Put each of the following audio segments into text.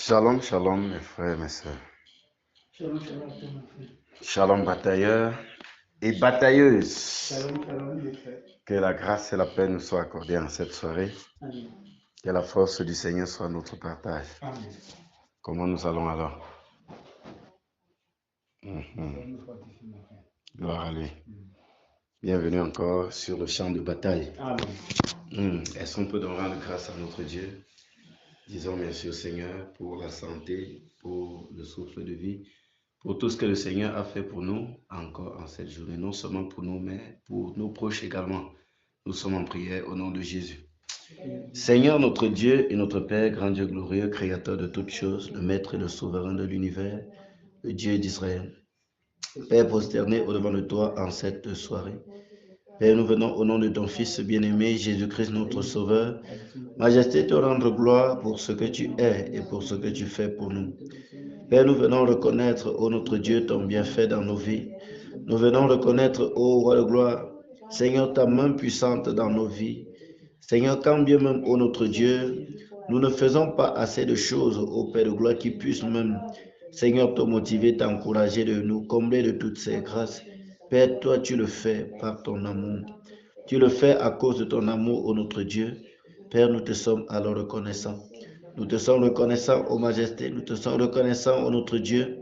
Shalom, shalom, mes frères, mes sœurs. Shalom, shalom, mon frère. Shalom, batailleurs et batailleuses. Shalom, shalom, mes frères. Que la grâce et la paix nous soient accordées en cette soirée. Amen. Que la force du Seigneur soit notre partage. Amen. Comment nous allons alors? Nous sommes fortifiés, mon frère. Gloire à lui. Bienvenue encore sur le champ de bataille. Amen. Est-ce qu'on peut donc rendre grâce à notre Dieu? Disons merci au Seigneur pour la santé, pour le souffle de vie, pour tout ce que le Seigneur a fait pour nous encore en cette journée. Non seulement pour nous, mais pour nos proches également. Nous sommes en prière au nom de Jésus. Seigneur notre Dieu et notre Père, grand Dieu glorieux, créateur de toutes choses, le Maître et le Souverain de l'univers, le Dieu d'Israël. Père prosterné au-devant de toi en cette soirée. Père, nous venons au nom de ton Fils bien-aimé, Jésus-Christ notre Sauveur. Majesté, te rendre gloire pour ce que tu es et pour ce que tu fais pour nous. Père, nous venons reconnaître, ô notre Dieu, ton bienfait dans nos vies. Nous venons reconnaître, ô roi de gloire, Seigneur, ta main puissante dans nos vies. Seigneur, quand bien même, ô notre Dieu, nous ne faisons pas assez de choses, ô Père de gloire, qui puissent même, Seigneur, te motiver, t'encourager de nous combler de toutes ces grâces. Père, toi, tu le fais par ton amour. Tu le fais à cause de ton amour, ô notre Dieu. Père, nous te sommes alors reconnaissants. Nous te sommes reconnaissants, ô Majesté. Nous te sommes reconnaissants, ô notre Dieu.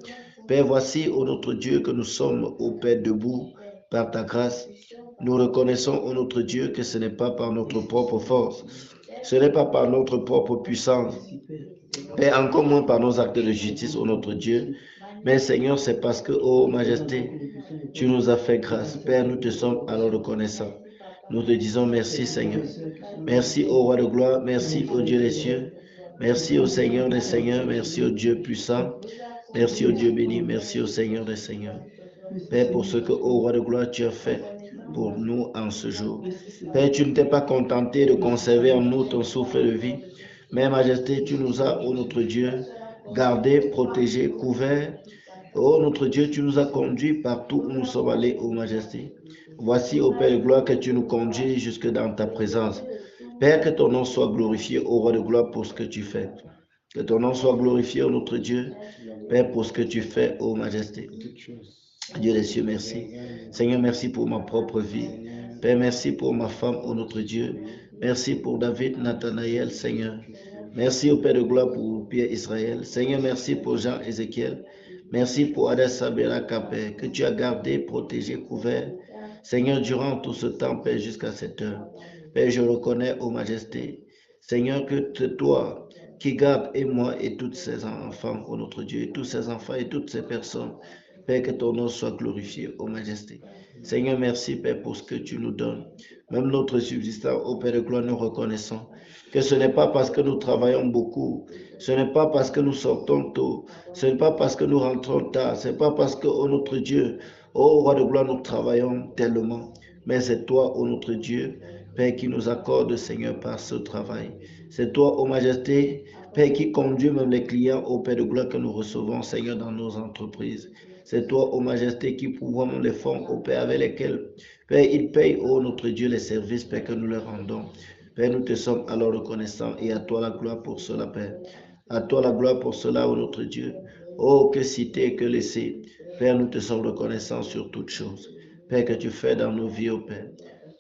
Père, voici, ô notre Dieu, que nous sommes, ô Père, debout par ta grâce. Nous reconnaissons, ô notre Dieu, que ce n'est pas par notre propre force, ce n'est pas par notre propre puissance, Père, encore moins par nos actes de justice, ô notre Dieu. Mais Seigneur, c'est parce que, ô Majesté, tu nous as fait grâce. Père, nous te sommes alors reconnaissants. Nous te disons merci, Seigneur. Merci, ô Roi de gloire. Merci, ô Dieu des cieux. Merci, ô Seigneur des seigneurs. Merci, ô Dieu puissant. Merci, ô Dieu béni. Merci, ô Seigneur des seigneurs. Père, pour ce que, ô Roi de gloire, tu as fait pour nous en ce jour. Père, tu ne t'es pas contenté de conserver en nous ton souffle de vie. Mais, Majesté, tu nous as, ô notre Dieu, gardés, protégés, couverts. Ô notre Dieu, tu nous as conduits partout où nous sommes allés, ô Majesté. Voici, ô Père de gloire, que tu nous conduis jusque dans ta présence. Père, que ton nom soit glorifié, ô Roi de gloire, pour ce que tu fais. Que ton nom soit glorifié, ô notre Dieu, Père, pour ce que tu fais, ô Majesté. Dieu des cieux, merci. Seigneur, merci pour ma propre vie. Père, merci pour ma femme, ô notre Dieu. Merci pour David, Nathanaël, Seigneur. Merci au Père de gloire pour Pierre Israël. Seigneur, merci pour Jean Ézéchiel. Merci pour Adessa Beraka, Père, que tu as gardé, protégé, couvert. Seigneur, durant tout ce temps, Père, jusqu'à cette heure. Père, je reconnais, ô Majesté, Seigneur, que c'est toi qui gardes et moi et tous ces enfants, ô notre Dieu, et tous ces enfants et toutes ces personnes. Père, que ton nom soit glorifié, ô Majesté. Seigneur, merci, Père, pour ce que tu nous donnes. Même notre subsistance, ô Père de gloire, nous reconnaissons que ce n'est pas parce que nous travaillons beaucoup, ce n'est pas parce que nous sortons tôt, ce n'est pas parce que nous rentrons tard, ce n'est pas parce que, ô notre Dieu, ô Roi de gloire, nous travaillons tellement, mais c'est toi, ô notre Dieu, Père, qui nous accorde, Seigneur, par ce travail. C'est toi, ô Majesté, Père, qui conduit même les clients, ô Père de gloire, que nous recevons, Seigneur, dans nos entreprises. C'est toi, ô Majesté, qui pourvoit même les fonds, ô Père, avec lesquels, Père, ils payent, ô notre Dieu, les services, Père, que nous leur rendons. Père, nous te sommes alors reconnaissants et à toi la gloire pour cela, Père. À toi la gloire pour cela, ô notre Dieu. Oh, que citer, que laisser. Père, nous te sommes reconnaissants sur toutes choses. Père, que tu fais dans nos vies, ô Père.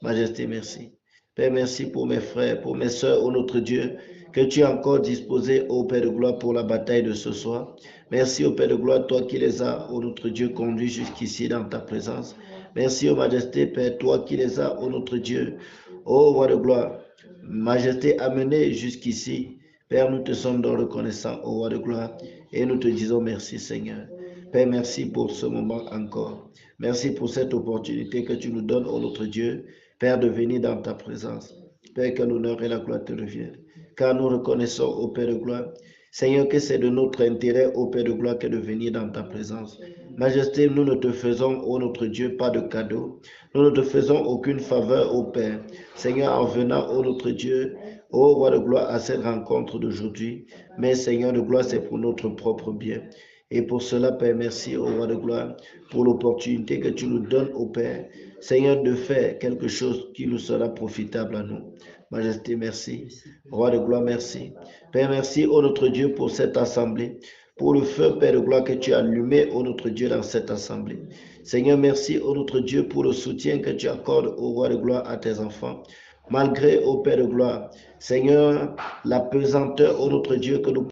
Majesté, merci. Père, merci pour mes frères, pour mes soeurs, ô notre Dieu, que tu as encore disposé, ô Père de gloire, pour la bataille de ce soir. Merci, ô Père de gloire, toi qui les as, ô notre Dieu, conduits jusqu'ici dans ta présence. Merci, ô Majesté, Père, toi qui les as, ô notre Dieu, ô Roi de gloire, Majesté, amenés jusqu'ici. Père, nous te sommes donc reconnaissants, ô Roi de gloire, et nous te disons merci, Seigneur. Père, merci pour ce moment encore. Merci pour cette opportunité que tu nous donnes, ô notre Dieu, Père, de venir dans ta présence. Père, que l'honneur et la gloire te reviennent. Car nous reconnaissons, ô Père de gloire, Seigneur, que c'est de notre intérêt, ô Père de gloire, que de venir dans ta présence. Majesté, nous ne te faisons, ô notre Dieu, pas de cadeau. Nous ne te faisons aucune faveur, ô Père. Seigneur, en venant, ô notre Dieu, ô Roi de gloire, à cette rencontre d'aujourd'hui. Mais Seigneur de gloire, c'est pour notre propre bien. Et pour cela, Père, merci, ô Roi de gloire, pour l'opportunité que tu nous donnes, ô Père, Seigneur, de faire quelque chose qui nous sera profitable à nous. Majesté, merci. Roi de gloire, merci. Père, merci, ô notre Dieu, pour cette assemblée, pour le feu, Père de gloire, que tu as allumé, ô notre Dieu, dans cette assemblée. Seigneur, merci, ô notre Dieu, pour le soutien que tu accordes, ô Roi de gloire, à tes enfants. Malgré, ô Père de gloire, Seigneur, la pesanteur, ô notre Dieu, que nous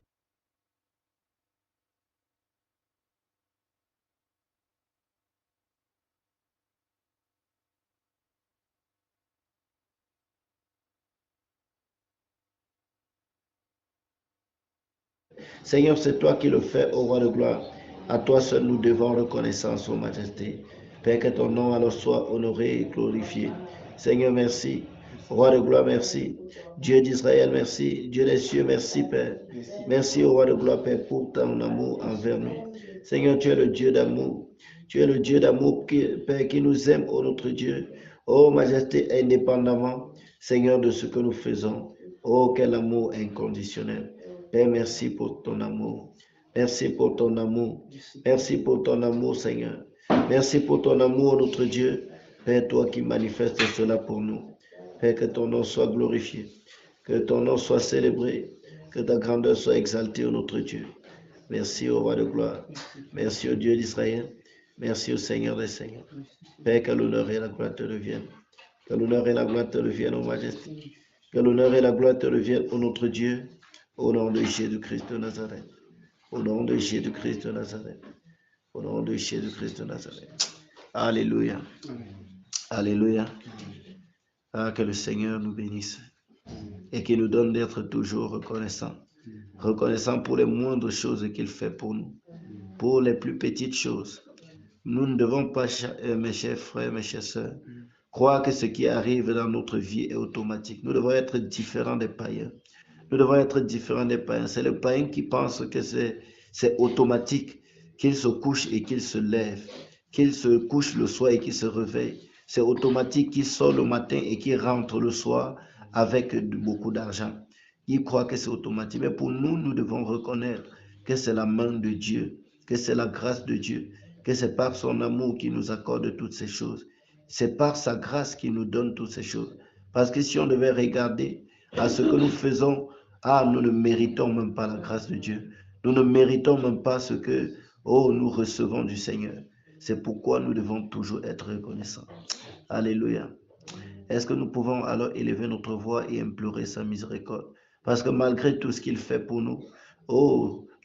Seigneur, c'est toi qui le fais, ô roi de gloire. À toi seul nous devons reconnaissance, ô majesté. Père, que ton nom alors soit honoré et glorifié. Seigneur, merci. Roi de gloire, merci. Dieu d'Israël, merci. Dieu des cieux, merci, Père. Merci, ô roi de gloire, Père, pour ton amour envers nous. Seigneur, tu es le Dieu d'amour. Tu es le Dieu d'amour, Père, qui nous aime, ô notre Dieu. Ô majesté, indépendamment, Seigneur, de ce que nous faisons. Oh, quel amour inconditionnel. Père, merci pour ton amour. Merci pour ton amour. Merci pour ton amour, Seigneur. Merci pour ton amour, notre Dieu. Père, toi qui manifestes cela pour nous. Père, que ton nom soit glorifié. Que ton nom soit célébré. Que ta grandeur soit exaltée, notre Dieu. Merci au roi de gloire. Merci au Dieu d'Israël. Merci au Seigneur des Seigneurs. Père, que l'honneur et la gloire te reviennent. Que l'honneur et la gloire te reviennent, ô majesté. Que l'honneur et la gloire te reviennent, ô notre Dieu. Au nom de Jésus-Christ de Nazareth. Au nom de Jésus-Christ de Nazareth. Au nom de Jésus-Christ de Nazareth. Alléluia. Alléluia. Ah, que le Seigneur nous bénisse et qu'il nous donne d'être toujours reconnaissants. Reconnaissants pour les moindres choses qu'il fait pour nous, pour les plus petites choses. Nous ne devons pas, mes chers frères, mes chères sœurs, croire que ce qui arrive dans notre vie est automatique. Nous devons être différents des païens. Nous devons être différents des païens. C'est le païen qui pense que c'est automatique, qu'il se couche et qu'il se lève, qu'il se couche le soir et qu'il se réveille. C'est automatique qu'il sort le matin et qu'il rentre le soir avec beaucoup d'argent. Il croit que c'est automatique. Mais pour nous, nous devons reconnaître que c'est la main de Dieu, que c'est la grâce de Dieu, que c'est par son amour qui nous accorde toutes ces choses. C'est par sa grâce qu'il nous donne toutes ces choses. Parce que si on devait regarder à ce que nous faisons, nous ne méritons même pas la grâce de Dieu. Nous ne méritons même pas ce que, nous recevons du Seigneur. C'est pourquoi nous devons toujours être reconnaissants. Alléluia. Est-ce que nous pouvons alors élever notre voix et implorer sa miséricorde? Parce que malgré tout ce qu'il fait pour nous,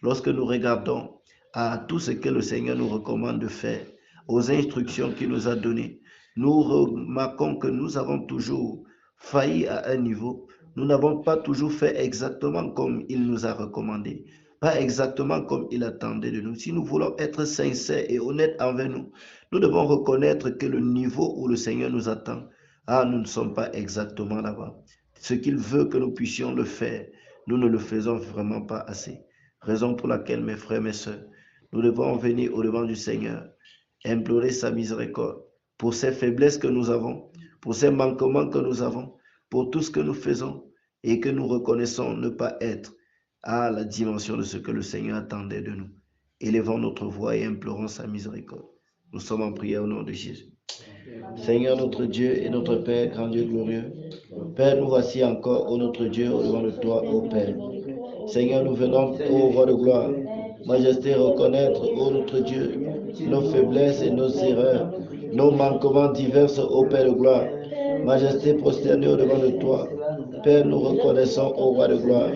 lorsque nous regardons à tout ce que le Seigneur nous recommande de faire, aux instructions qu'il nous a données, nous remarquons que nous avons toujours failli à un niveau. Nous n'avons pas toujours fait exactement comme il nous a recommandé, pas exactement comme il attendait de nous. Si nous voulons être sincères et honnêtes envers nous, nous devons reconnaître que le niveau où le Seigneur nous attend, nous ne sommes pas exactement là-bas. Ce qu'il veut que nous puissions le faire, nous ne le faisons vraiment pas assez. Raison pour laquelle, mes frères, mes sœurs, nous devons venir au-devant du Seigneur, implorer sa miséricorde pour ces faiblesses que nous avons, pour ces manquements que nous avons, pour tout ce que nous faisons et que nous reconnaissons ne pas être à la dimension de ce que le Seigneur attendait de nous. Élevons notre voix et implorons sa miséricorde. Nous sommes en prière au nom de Jésus. Seigneur notre Dieu et notre Père, grand Dieu glorieux, Père, nous voici encore, ô notre Dieu, au-devant de toi, ô Père. Seigneur, nous venons, ô roi de gloire, majesté, reconnaître, ô notre Dieu, nos faiblesses et nos erreurs, nos manquements divers, ô Père de gloire. Majesté, prosternée au-devant de toi. Père, nous reconnaissons, ô roi de gloire,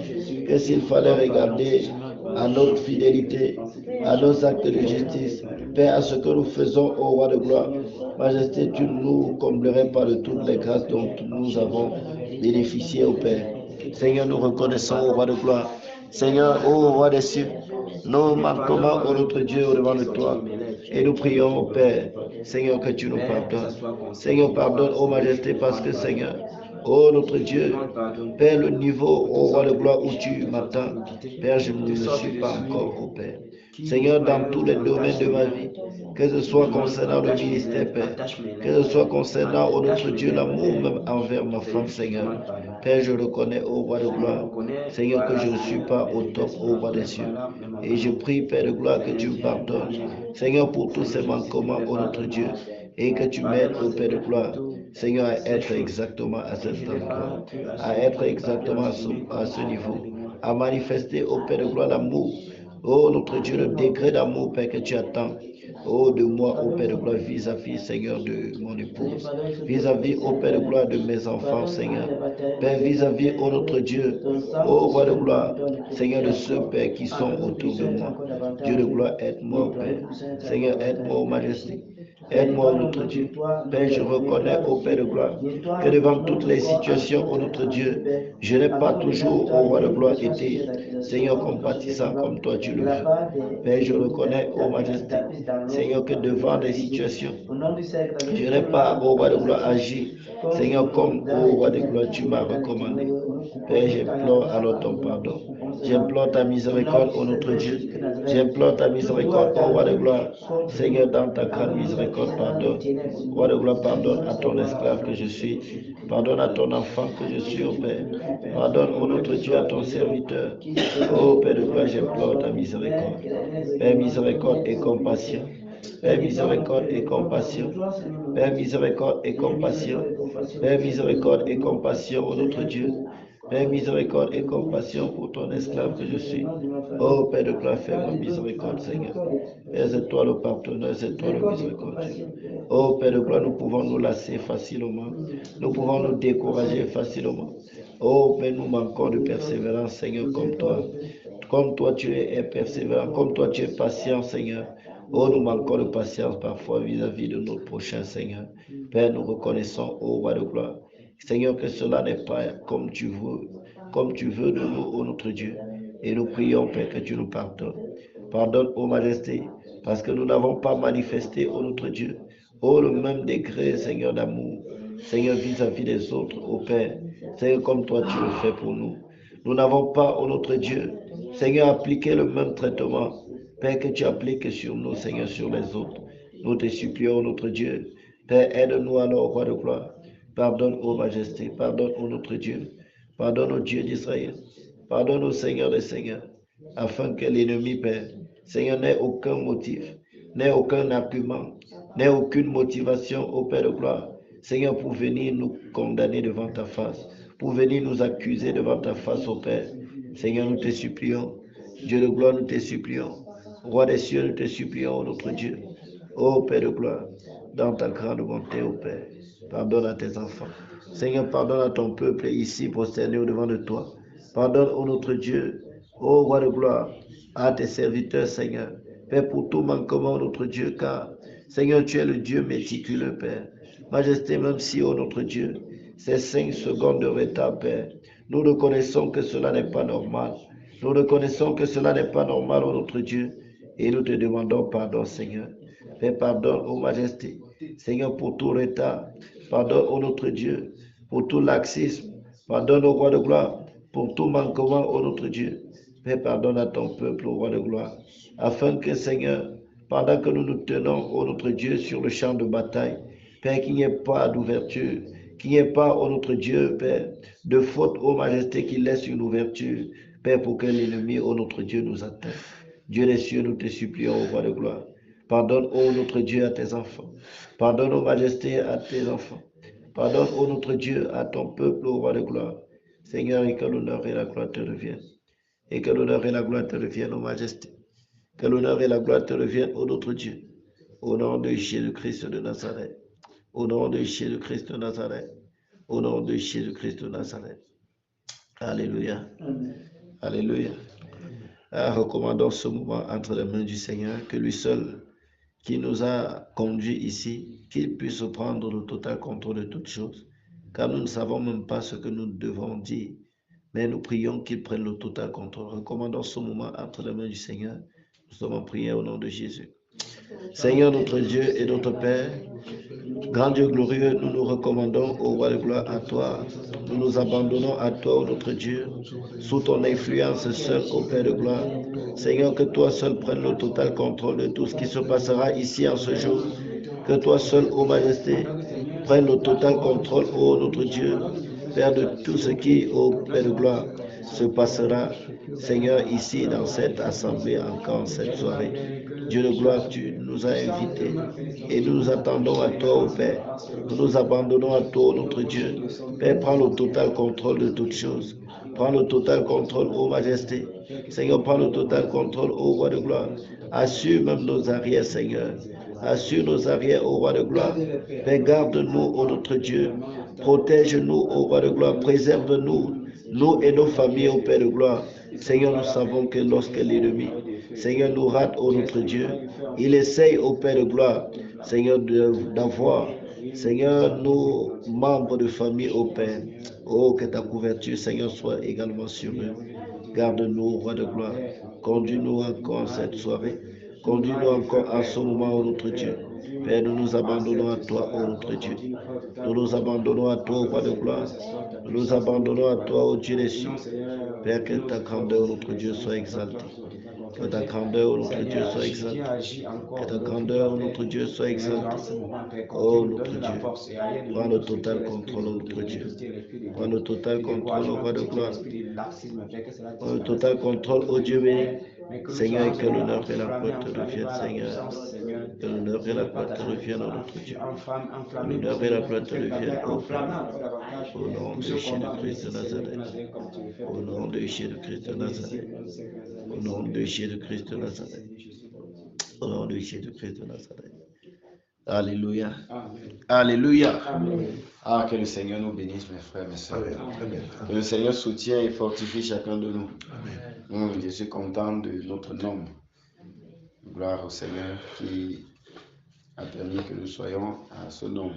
que s'il fallait regarder à notre fidélité, à nos actes de justice, Père, à ce que nous faisons, ô roi de gloire, Majesté, tu ne nous comblerais pas de toutes les grâces dont nous avons bénéficié, ô Père. Seigneur, nous reconnaissons, ô roi de gloire. Seigneur, ô roi des cieux, nos manquements, ô notre Dieu, au-devant de toi. Et nous prions, ô Père, Seigneur, que tu nous pardonnes. Seigneur, pardonne, ô Majesté, parce que, Seigneur, ô notre Dieu, Père, le niveau, ô roi de gloire, où tu m'attends, Père, je ne le suis pas encore, ô Père. Seigneur, dans tous les domaines de ma vie, que ce soit concernant le ministère, Père, que ce soit concernant, ô notre Dieu, l'amour même envers ma femme, Seigneur. Père, je reconnais, ô roi de gloire, Seigneur, que je ne suis pas au top, ô roi des cieux. Et je prie, Père de gloire, que tu me pardonnes. Seigneur, pour tous ces manquements, ô notre Dieu. et que tu m'aides, ô Père de gloire, Seigneur, à être exactement à cet endroit, à être exactement à ce niveau, à manifester, ô Père de gloire, l'amour, ô notre Dieu, le degré d'amour, Père, que tu attends, ô de moi, ô Père de gloire, vis-à-vis, Seigneur, de mon épouse, vis-à-vis, ô Père de gloire, de mes enfants, Seigneur, Père, vis-à-vis, ô notre Dieu, ô roi de gloire, Seigneur, de ceux, Père, qui sont autour de moi. Dieu de gloire, aide-moi, ô Père. Seigneur, aide-moi, ô Majesté. Aide-moi, ô notre Dieu. Père, je reconnais, ô Père de gloire, que devant toutes les situations, ô notre Dieu, je n'ai pas toujours, ô roi de gloire, été, Seigneur, compatissant comme toi tu le veux. Père, je reconnais, ô Majesté, Seigneur, que devant des situations, je n'ai pas, ô roi de gloire, agi, Seigneur, comme, ô roi de gloire, tu m'as recommandé. Père, j'implore alors ton pardon. J'implore ta miséricorde, ô notre Dieu. J'implore ta miséricorde, ô roi de gloire. Seigneur, dans ta grande miséricorde, pardonne. Roi de gloire, pardonne à ton esclave que je suis. Pardonne à ton enfant que je suis, ô Père. Pardonne, ô notre Dieu, à ton serviteur. Ô Père de gloire, j'implore ta miséricorde. Père, miséricorde et compassion. Père, miséricorde et compassion. Père, miséricorde et compassion. Père, miséricorde et compassion, ô notre Dieu. Père, miséricorde et compassion pour ton esclave que je suis. Oh, Père de gloire, fais-moi miséricorde, Seigneur. Père, c'est toi le partenaire, c'est toi le miséricordieux. Oh, Père de gloire, nous pouvons nous lasser facilement. Nous pouvons nous décourager facilement. Oh, Père, nous manquons de persévérance, Seigneur, comme toi. Comme toi, tu es persévérant. Comme toi, tu es patient, Seigneur. Oh, nous manquons de patience parfois vis-à-vis de notre prochain, Seigneur. Père, nous reconnaissons, oh roi de gloire, Seigneur, que cela n'est pas comme tu veux de nous, ô notre Dieu. Et nous prions, Père, que tu nous pardonnes. Pardonne, ô Majesté, parce que nous n'avons pas manifesté, ô notre Dieu, ô le même degré, Seigneur, d'amour, Seigneur, vis-à-vis des autres, ô Père, Seigneur, comme toi tu le fais pour nous. Nous n'avons pas, ô notre Dieu, Seigneur, appliqué le même traitement, Père, que tu appliques sur nous, Seigneur, sur les autres. Nous te supplions, notre Dieu. Père, aide-nous alors, roi de gloire. Pardonne, ô Majesté, pardonne, ô notre Dieu. Pardonne, ô Dieu d'Israël. Pardonne, ô Seigneur des Seigneurs, afin que l'ennemi, Père, Seigneur, n'ait aucun motif, n'ait aucun argument, n'ait aucune motivation, ô Père de gloire, Seigneur, pour venir nous condamner devant ta face, pour venir nous accuser devant ta face, ô Père. Seigneur, nous te supplions. Dieu de gloire, nous te supplions. Roi des cieux, nous te supplions, notre Dieu. Ô Père de gloire, dans ta grande bonté, ô Père, pardonne à tes enfants. Seigneur, pardonne à ton peuple ici, prosterné au-devant de toi. Pardonne, ô notre Dieu, ô Roi de gloire, à tes serviteurs, Seigneur. Père, pour tout manquement, notre Dieu, car, Seigneur, tu es le Dieu méticuleux, Père. Majesté, même si, ô notre Dieu, ces 5 secondes de retard, Père, nous reconnaissons que cela n'est pas normal. Nous reconnaissons que cela n'est pas normal, ô notre Dieu, et nous te demandons pardon, Seigneur. Père, pardonne, ô Majesté, Seigneur, pour tout retard. Pardonne, ô notre Dieu, pour tout laxisme. Pardonne, ô Roi de gloire, pour tout manquement, ô notre Dieu. Père, pardonne à ton peuple, ô Roi de gloire, afin que, Seigneur, pendant que nous nous tenons, ô notre Dieu, sur le champ de bataille, Père, qu'il n'y ait pas d'ouverture, qu'il n'y ait pas, ô notre Dieu, Père, de faute, ô Majesté, qui laisse une ouverture, Père, pour que l'ennemi, ô notre Dieu, nous atteigne. Dieu des cieux, nous te supplions, ô Roi de gloire. Pardonne, ô notre Dieu, à tes enfants. Pardonne, ô Majesté, à tes enfants. Pardonne, ô notre Dieu, à ton peuple, ô Roi de gloire. Seigneur, et que l'honneur et la gloire te reviennent. Et que l'honneur et la gloire te reviennent, ô Majesté. Que l'honneur et la gloire te reviennent, ô notre Dieu. Au nom de Jésus-Christ de Nazareth. Au nom de Jésus-Christ de Nazareth. Au nom de Jésus-Christ de Nazareth. Alléluia. Alléluia. Recommandons ce moment entre les mains du Seigneur, que lui seul qui nous a conduits ici, qu'il puisse prendre le total contrôle de toutes choses, car nous ne savons même pas ce que nous devons dire, mais nous prions qu'il prenne le total contrôle. Recommandons ce moment entre les mains du Seigneur. Nous sommes en prière au nom de Jésus. Seigneur notre Dieu et notre Père, grand Dieu glorieux, nous nous recommandons au roi de gloire à toi. Nous nous abandonnons à toi, notre Dieu, sous ton influence seul, au Père de gloire. Seigneur, que toi seul prennes le total contrôle de tout ce qui se passera ici en ce jour. Que toi seul, ô Majesté, prennes le total contrôle, ô notre Dieu, Père de tout ce qui, ô Père de gloire, se passera, Seigneur, ici dans cette assemblée, encore cette soirée. Dieu de gloire, tu nous as invités et nous nous attendons à toi, ô Père. Nous nous abandonnons à toi, notre Dieu. Père, prends le total contrôle de toutes choses. Prends le total contrôle, ô Majesté. Seigneur, prends le total contrôle, ô Roi de gloire. Assure même nos arrières, Seigneur. Assure nos arrières, ô Roi de gloire. Père, garde-nous, ô notre Dieu. Protège-nous, ô Roi de gloire. Préserve-nous, nous et nos familles, ô Père de gloire. Seigneur, nous savons que lorsque l'ennemi, Seigneur, nous rate, ô notre Dieu, il essaye, ô Père de gloire, Seigneur, d'avoir, Seigneur, nos membres de famille, ô Père. Oh, que ta couverture, Seigneur, soit également sur eux. Garde-nous, Roi de gloire. Conduis-nous encore cette soirée. Conduis-nous encore à ce moment, ô notre Dieu. Père, nous nous abandonnons à toi, ô notre Dieu. Nous nous abandonnons à toi, Roi de gloire. Nous nous abandonnons à toi, ô Dieu des cieux. Père, que ta grandeur, notre Dieu, soit exaltée. Que ta grandeur, notre Dieu, soit exaltée. Que ta grandeur, notre Dieu, soit exaltée. Oh, notre Dieu. Prends le total contrôle, notre Dieu. Prends le total contrôle, Roi de gloire. Prends le total contrôle, ô Dieu béni. Seigneur, et que l'honneur et la gloire te reviennent, Seigneur. Que l'honneur et la gloire te reviennent, ô notre Dieu. Que l'honneur et la gloire te reviennent, ô Père. Au nom de Jésus-Christ de Nazareth. Au nom de Jésus-Christ de Nazareth. Au nom de Jésus-Christ de Nazareth. Au nom de Jésus-Christ de Nazareth. Alléluia. Alléluia. Ah, que le Seigneur nous bénisse, mes frères, mes sœurs. Que le Seigneur soutienne et fortifie chacun de nous. Je suis content de notre nombre. Gloire au Seigneur qui a permis que nous soyons à ce nombre.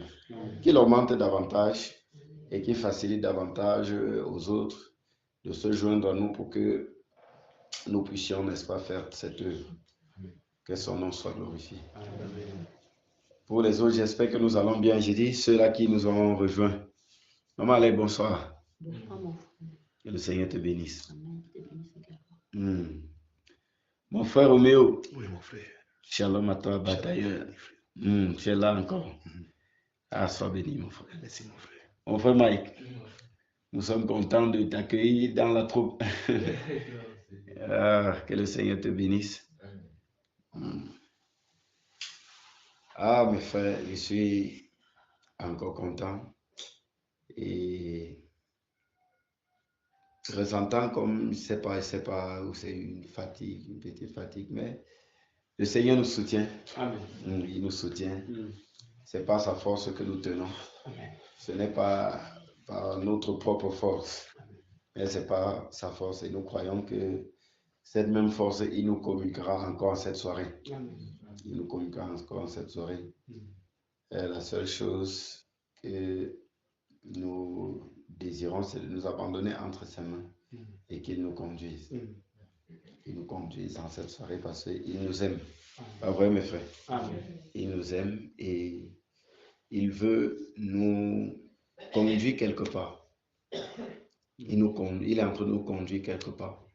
Qu'il augmente davantage et qu'il facilite davantage aux autres de se joindre à nous pour que nous puissions, n'est-ce pas, faire cette œuvre. Que son nom soit glorifié. Pour les autres, j'espère que nous allons bien. J'ai dit ceux-là qui nous ont rejoints. Maman, allez, bonsoir. Que le Seigneur te bénisse. Mon frère Roméo. Oui, mon frère. Shalom à toi, batailleur. Tu es là encore. Ah, sois béni, mon frère. Merci, mon frère. Mon frère Mike, nous sommes contents de t'accueillir dans la troupe. Ah, que le Seigneur te bénisse. Ah, mes frères, je suis encore content et ressentant comme, je ne sais pas où c'est une fatigue, une petite fatigue, mais le Seigneur nous soutient. Amen. Il nous soutient. C'est par sa force que nous tenons. Amen. Ce n'est pas par notre propre force, mais c'est par sa force. Et nous croyons que cette même force, il nous communiquera encore cette soirée. Amen. Il nous communiquera encore cette soirée. La seule chose que nous désirons, c'est de nous abandonner entre ses mains et qu'il nous conduise. Il nous conduise dans cette soirée parce qu'il nous aime. Pas vrai, mes frères? Amen. Il nous aime et il veut nous conduire quelque part. Il est en train de nous conduire quelque part.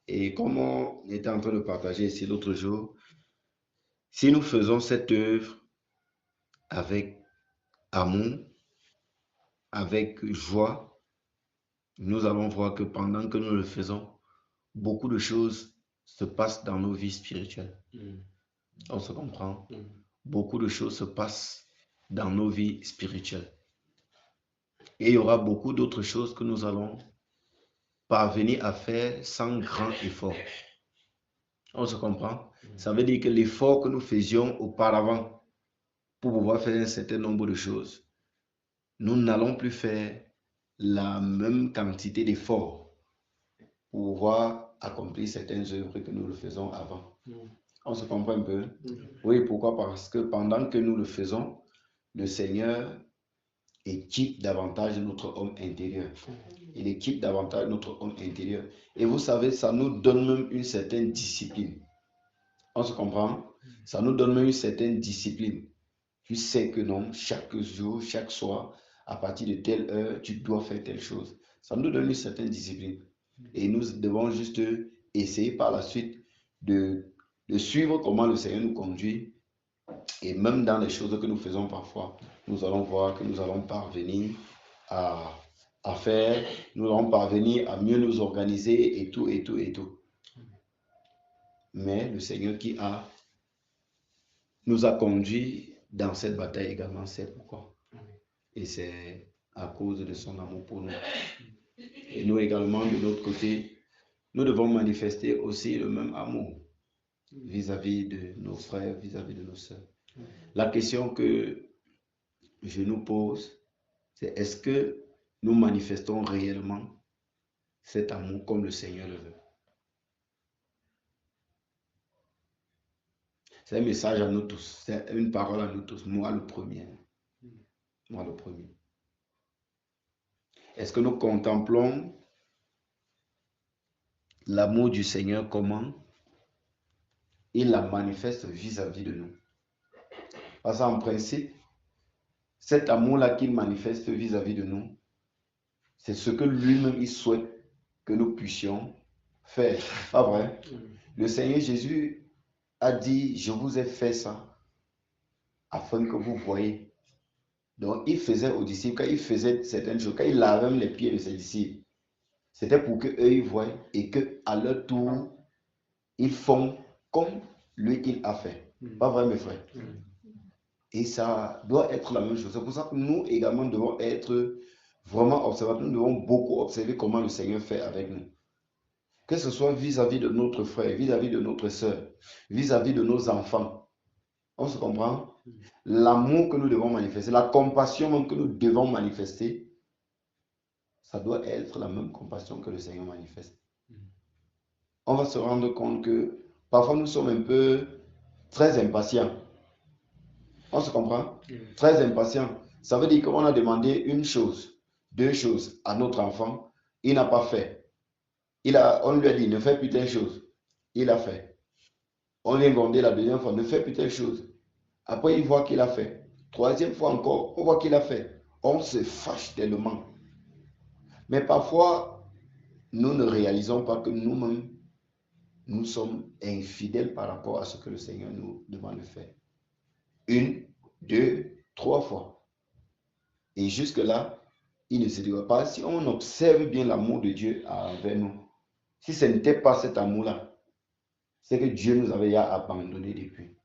Et comme on était en train de partager ici l'autre jour, si nous faisons cette œuvre avec amour, avec joie, nous allons voir que pendant que nous le faisons, beaucoup de choses se passent dans nos vies spirituelles. On se comprend? Beaucoup de choses se passent dans nos vies spirituelles. Et il y aura beaucoup d'autres choses que nous allons parvenir à faire sans grand effort. On se comprend? Ça veut dire que l'effort que nous faisions auparavant pour pouvoir faire un certain nombre de choses, nous n'allons plus faire la même quantité d'efforts pour pouvoir accomplir certaines œuvres que nous le faisons avant. On se comprend un peu? Oui, pourquoi? Parce que pendant que nous le faisons, le Seigneur équipe davantage notre homme intérieur. Il équipe davantage notre homme intérieur. Et vous savez, ça nous donne même une certaine discipline. On se comprend? Ça nous donne même une certaine discipline. Tu sais que non, chaque jour, chaque soir, à partir de telle heure, tu dois faire telle chose. Ça nous donne une certaine discipline. Et nous devons juste essayer par la suite de suivre comment le Seigneur nous conduit. Et même dans les choses que nous faisons parfois, nous allons voir que nous allons parvenir à à faire, nous allons parvenir à mieux nous organiser et tout, et tout, et tout. Mais le Seigneur nous a conduits dans cette bataille également, c'est pourquoi. Et c'est à cause de son amour pour nous. Et nous également, de notre côté, nous devons manifester aussi le même amour vis-à-vis de nos frères, vis-à-vis de nos sœurs. La question que je nous pose, c'est est-ce que nous manifestons réellement cet amour comme le Seigneur le veut? C'est un message à nous tous, c'est une parole à nous tous, moi le premier. Moi le premier. Est-ce que nous contemplons l'amour du Seigneur comment il la manifeste vis-à-vis de nous? Parce qu'en principe, cet amour-là qu'il manifeste vis-à-vis de nous, c'est ce que lui-même il souhaite que nous puissions faire. Pas vrai? Le Seigneur Jésus a dit, je vous ai fait ça afin que vous voyez. Donc, il faisait aux disciples, quand il faisait certaines choses, quand il lavait même les pieds de ses disciples, c'était pour qu'eux ils voient et qu'à leur tour, ils font comme lui il a fait. Pas vrai, mes frères? Et ça doit être la même chose. C'est pour ça que nous également devons être vraiment observateurs. Nous devons beaucoup observer comment le Seigneur fait avec nous. Que ce soit vis-à-vis de notre frère, vis-à-vis de notre soeur, vis-à-vis de nos enfants. On se comprend? L'amour que nous devons manifester, la compassion même que nous devons manifester, ça doit être la même compassion que le Seigneur manifeste. On va se rendre compte que parfois nous sommes un peu très impatients. On se comprend? Très impatients. Ça veut dire qu'on a demandé une chose, deux choses à notre enfant, il n'a pas fait. On lui a dit, ne fais plus telle chose. Il a fait. On lui a demandé la deuxième fois, ne fais plus telle chose. Après, il voit qu'il a fait. Troisième fois encore, on voit qu'il a fait. On se fâche tellement. Mais parfois, nous ne réalisons pas que nous-mêmes, nous sommes infidèles par rapport à ce que le Seigneur nous demande de faire. Une, deux, trois fois. Et jusque-là, il ne se dira pas. Si on observe bien l'amour de Dieu envers nous, si ce n'était pas cet amour-là, c'est que Dieu nous avait déjà abandonné depuis.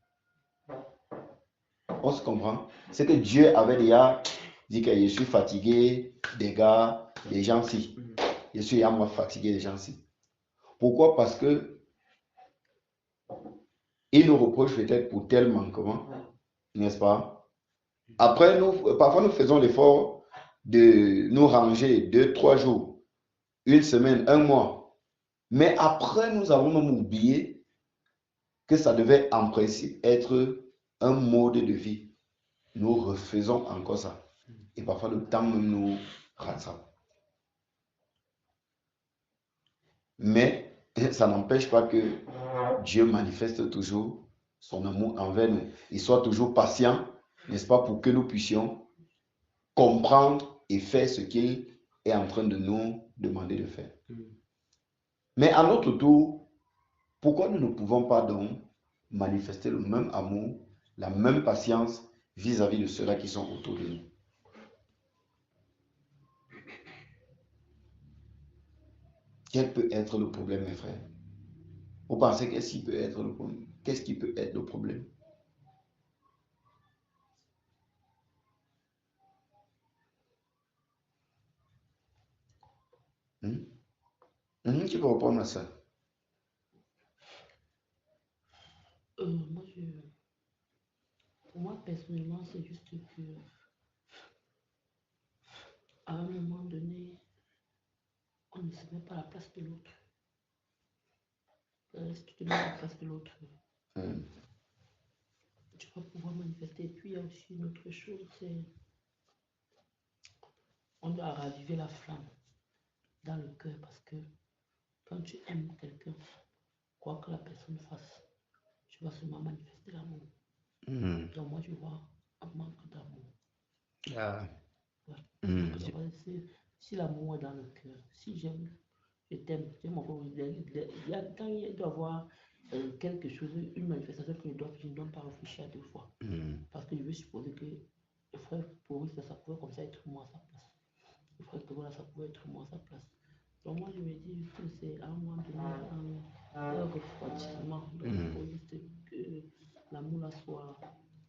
On se comprend? C'est que Dieu avait déjà dit que je suis fatigué des gars, des gens-ci. Je suis à moi fatigué des gens-ci. Pourquoi? Parce que il nous reproche peut-être pour tel manquement, n'est-ce pas? Après, parfois nous faisons l'effort de nous ranger 2, 3 jours, une semaine, un mois. Mais après, nous avons même oublié que ça devait en principe être un mode de vie. Nous refaisons encore ça. Et parfois, le temps même nous rattrape. Mais ça n'empêche pas que Dieu manifeste toujours son amour envers nous. Il soit toujours patient, n'est-ce pas, pour que nous puissions comprendre et faire ce qu'il est en train de nous demander de faire. Mais à notre tour, pourquoi nous ne pouvons pas donc manifester le même amour, la même patience vis-à-vis de ceux-là qui sont autour de nous? Quel peut être le problème, mes frères? Vous pensez qu'est-ce qui peut être le problème? Qu'est-ce qui peut être le problème? Qui peut répondre à ça? Pour moi, personnellement, c'est juste que à un moment donné, on ne se met pas à la place de l'autre. Si tu te mets à la place de l'autre, tu vas pouvoir manifester. Et puis, il y a aussi une autre chose, c'est on doit raviver la flamme dans le cœur parce que quand tu aimes quelqu'un, quoi que la personne fasse, tu vas seulement manifester l'amour. Donc moi, je vois un manque d'amour. Si l'amour est dans le cœur, si j'aime, je t'aime, j'aime encore. Quand il doit y avoir quelque chose, une manifestation que je ne dois pas réfléchir à 2 fois. Parce que je veux supposer que le frère, pour lui, ça pouvait comme ça être moi à sa place. le frère Togola, ça pouvait être moi à sa place. Donc moi, je me dis que c'est à un moment donné un refroidissement. Donc il faut juste que l'amour là soit,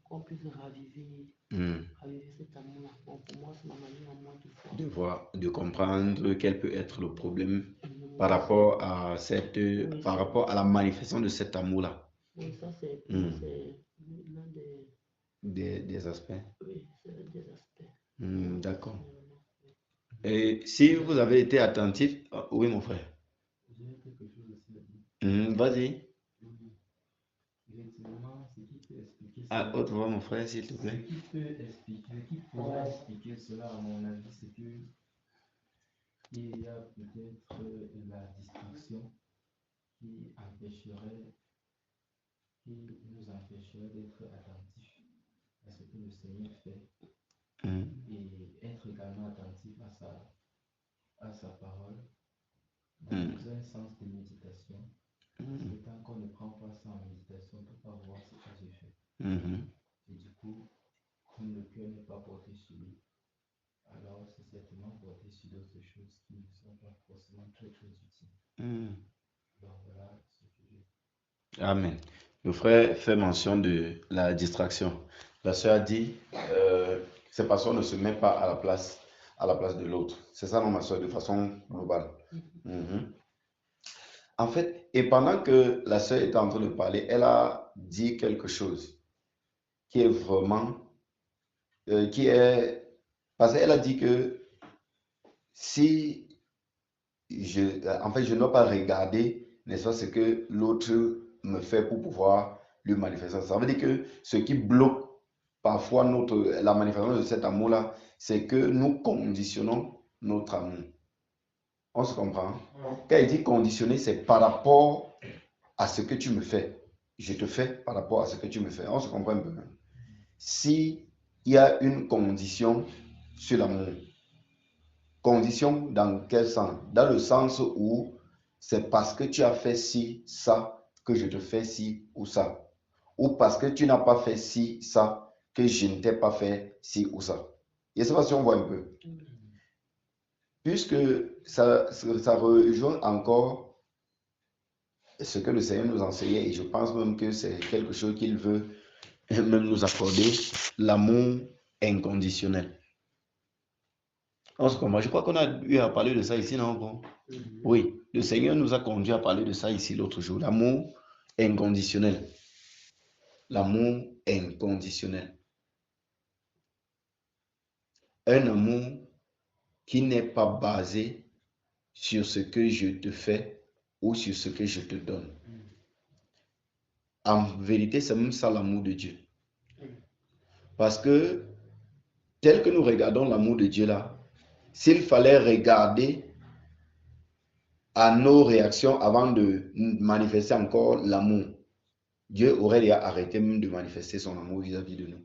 qu'on puisse raviver, raviver cet amour-là. Bon, pour moi, c'est ma manière à moi de voir. De comprendre quel peut être le problème Oui, par ça, rapport à cette, oui, par c'est- rapport à la manifestation de cet amour-là. oui, ça c'est, pour moi, c'est l'un Des aspects. oui, c'est l'un des aspects. D'accord. Personnellement, oui. Et si vous avez été attentif, oui mon frère. J'ai quelque chose aussi à dire. Vas-y. Oui. Effectivement, ce qui peut expliquer À cela, haute voix mon frère, s'il te ce plaît. qui peut expliquer, ce qui pourrait expliquer cela, à mon avis, c'est que il y a peut-être la distraction qui empêcherait, qui nous empêcherait d'être attentifs à ce que le Seigneur fait et être également attentif à sa parole dans un sens de méditation. Parce que tant qu'on ne prend pas ça en méditation, on ne peut pas voir ce que j'ai fait. Et du coup, comme le cœur n'est pas porté sur lui, alors c'est certainement porté sur d'autres choses qui ne sont pas forcément très très utiles. Donc voilà ce que j'ai. Amen. Le frère fait mention de la distraction. La sœur a dit, c'est parce qu'on ne se met pas à la place de l'autre. C'est ça, non, ma soeur, de façon globale. En fait, et pendant que la sœur était en train de parler, elle a dit quelque chose qui est vraiment, parce qu'elle a dit que si en fait, je ne dois pas regarder, n'est-ce pas, ce que l'autre me fait pour pouvoir lui manifester. Ça veut dire que ce qui bloque parfois la manifestation de cet amour-là, c'est que nous conditionnons notre amour. On se comprend? Quand il dit conditionner, c'est par rapport à ce que tu me fais. Je te fais par rapport à ce que tu me fais. On se comprend un peu. Si il y a une condition sur l'amour, condition dans quel sens? Dans le sens où c'est parce que tu as fait ci, ça, que je te fais ci ou ça. Ou parce que tu n'as pas fait ci, ça, que je ne t'ai pas fait ci ou ça. Et c'est pas si on voit un peu. Puisque ça rejoint encore ce que le Seigneur nous enseignait, et je pense même que c'est quelque chose qu'il veut même nous accorder, l'amour inconditionnel. On se comprend. Je crois qu'on a eu à parler de ça ici, non? Bon. Oui, le Seigneur nous a conduit à parler de ça ici l'autre jour. L'amour inconditionnel. L'amour inconditionnel. Un amour qui n'est pas basé sur ce que je te fais ou sur ce que je te donne. En vérité, c'est même ça l'amour de Dieu. Parce que tel que nous regardons l'amour de Dieu là, s'il fallait regarder à nos réactions avant de manifester encore l'amour, Dieu aurait déjà arrêté même de manifester son amour vis-à-vis de nous.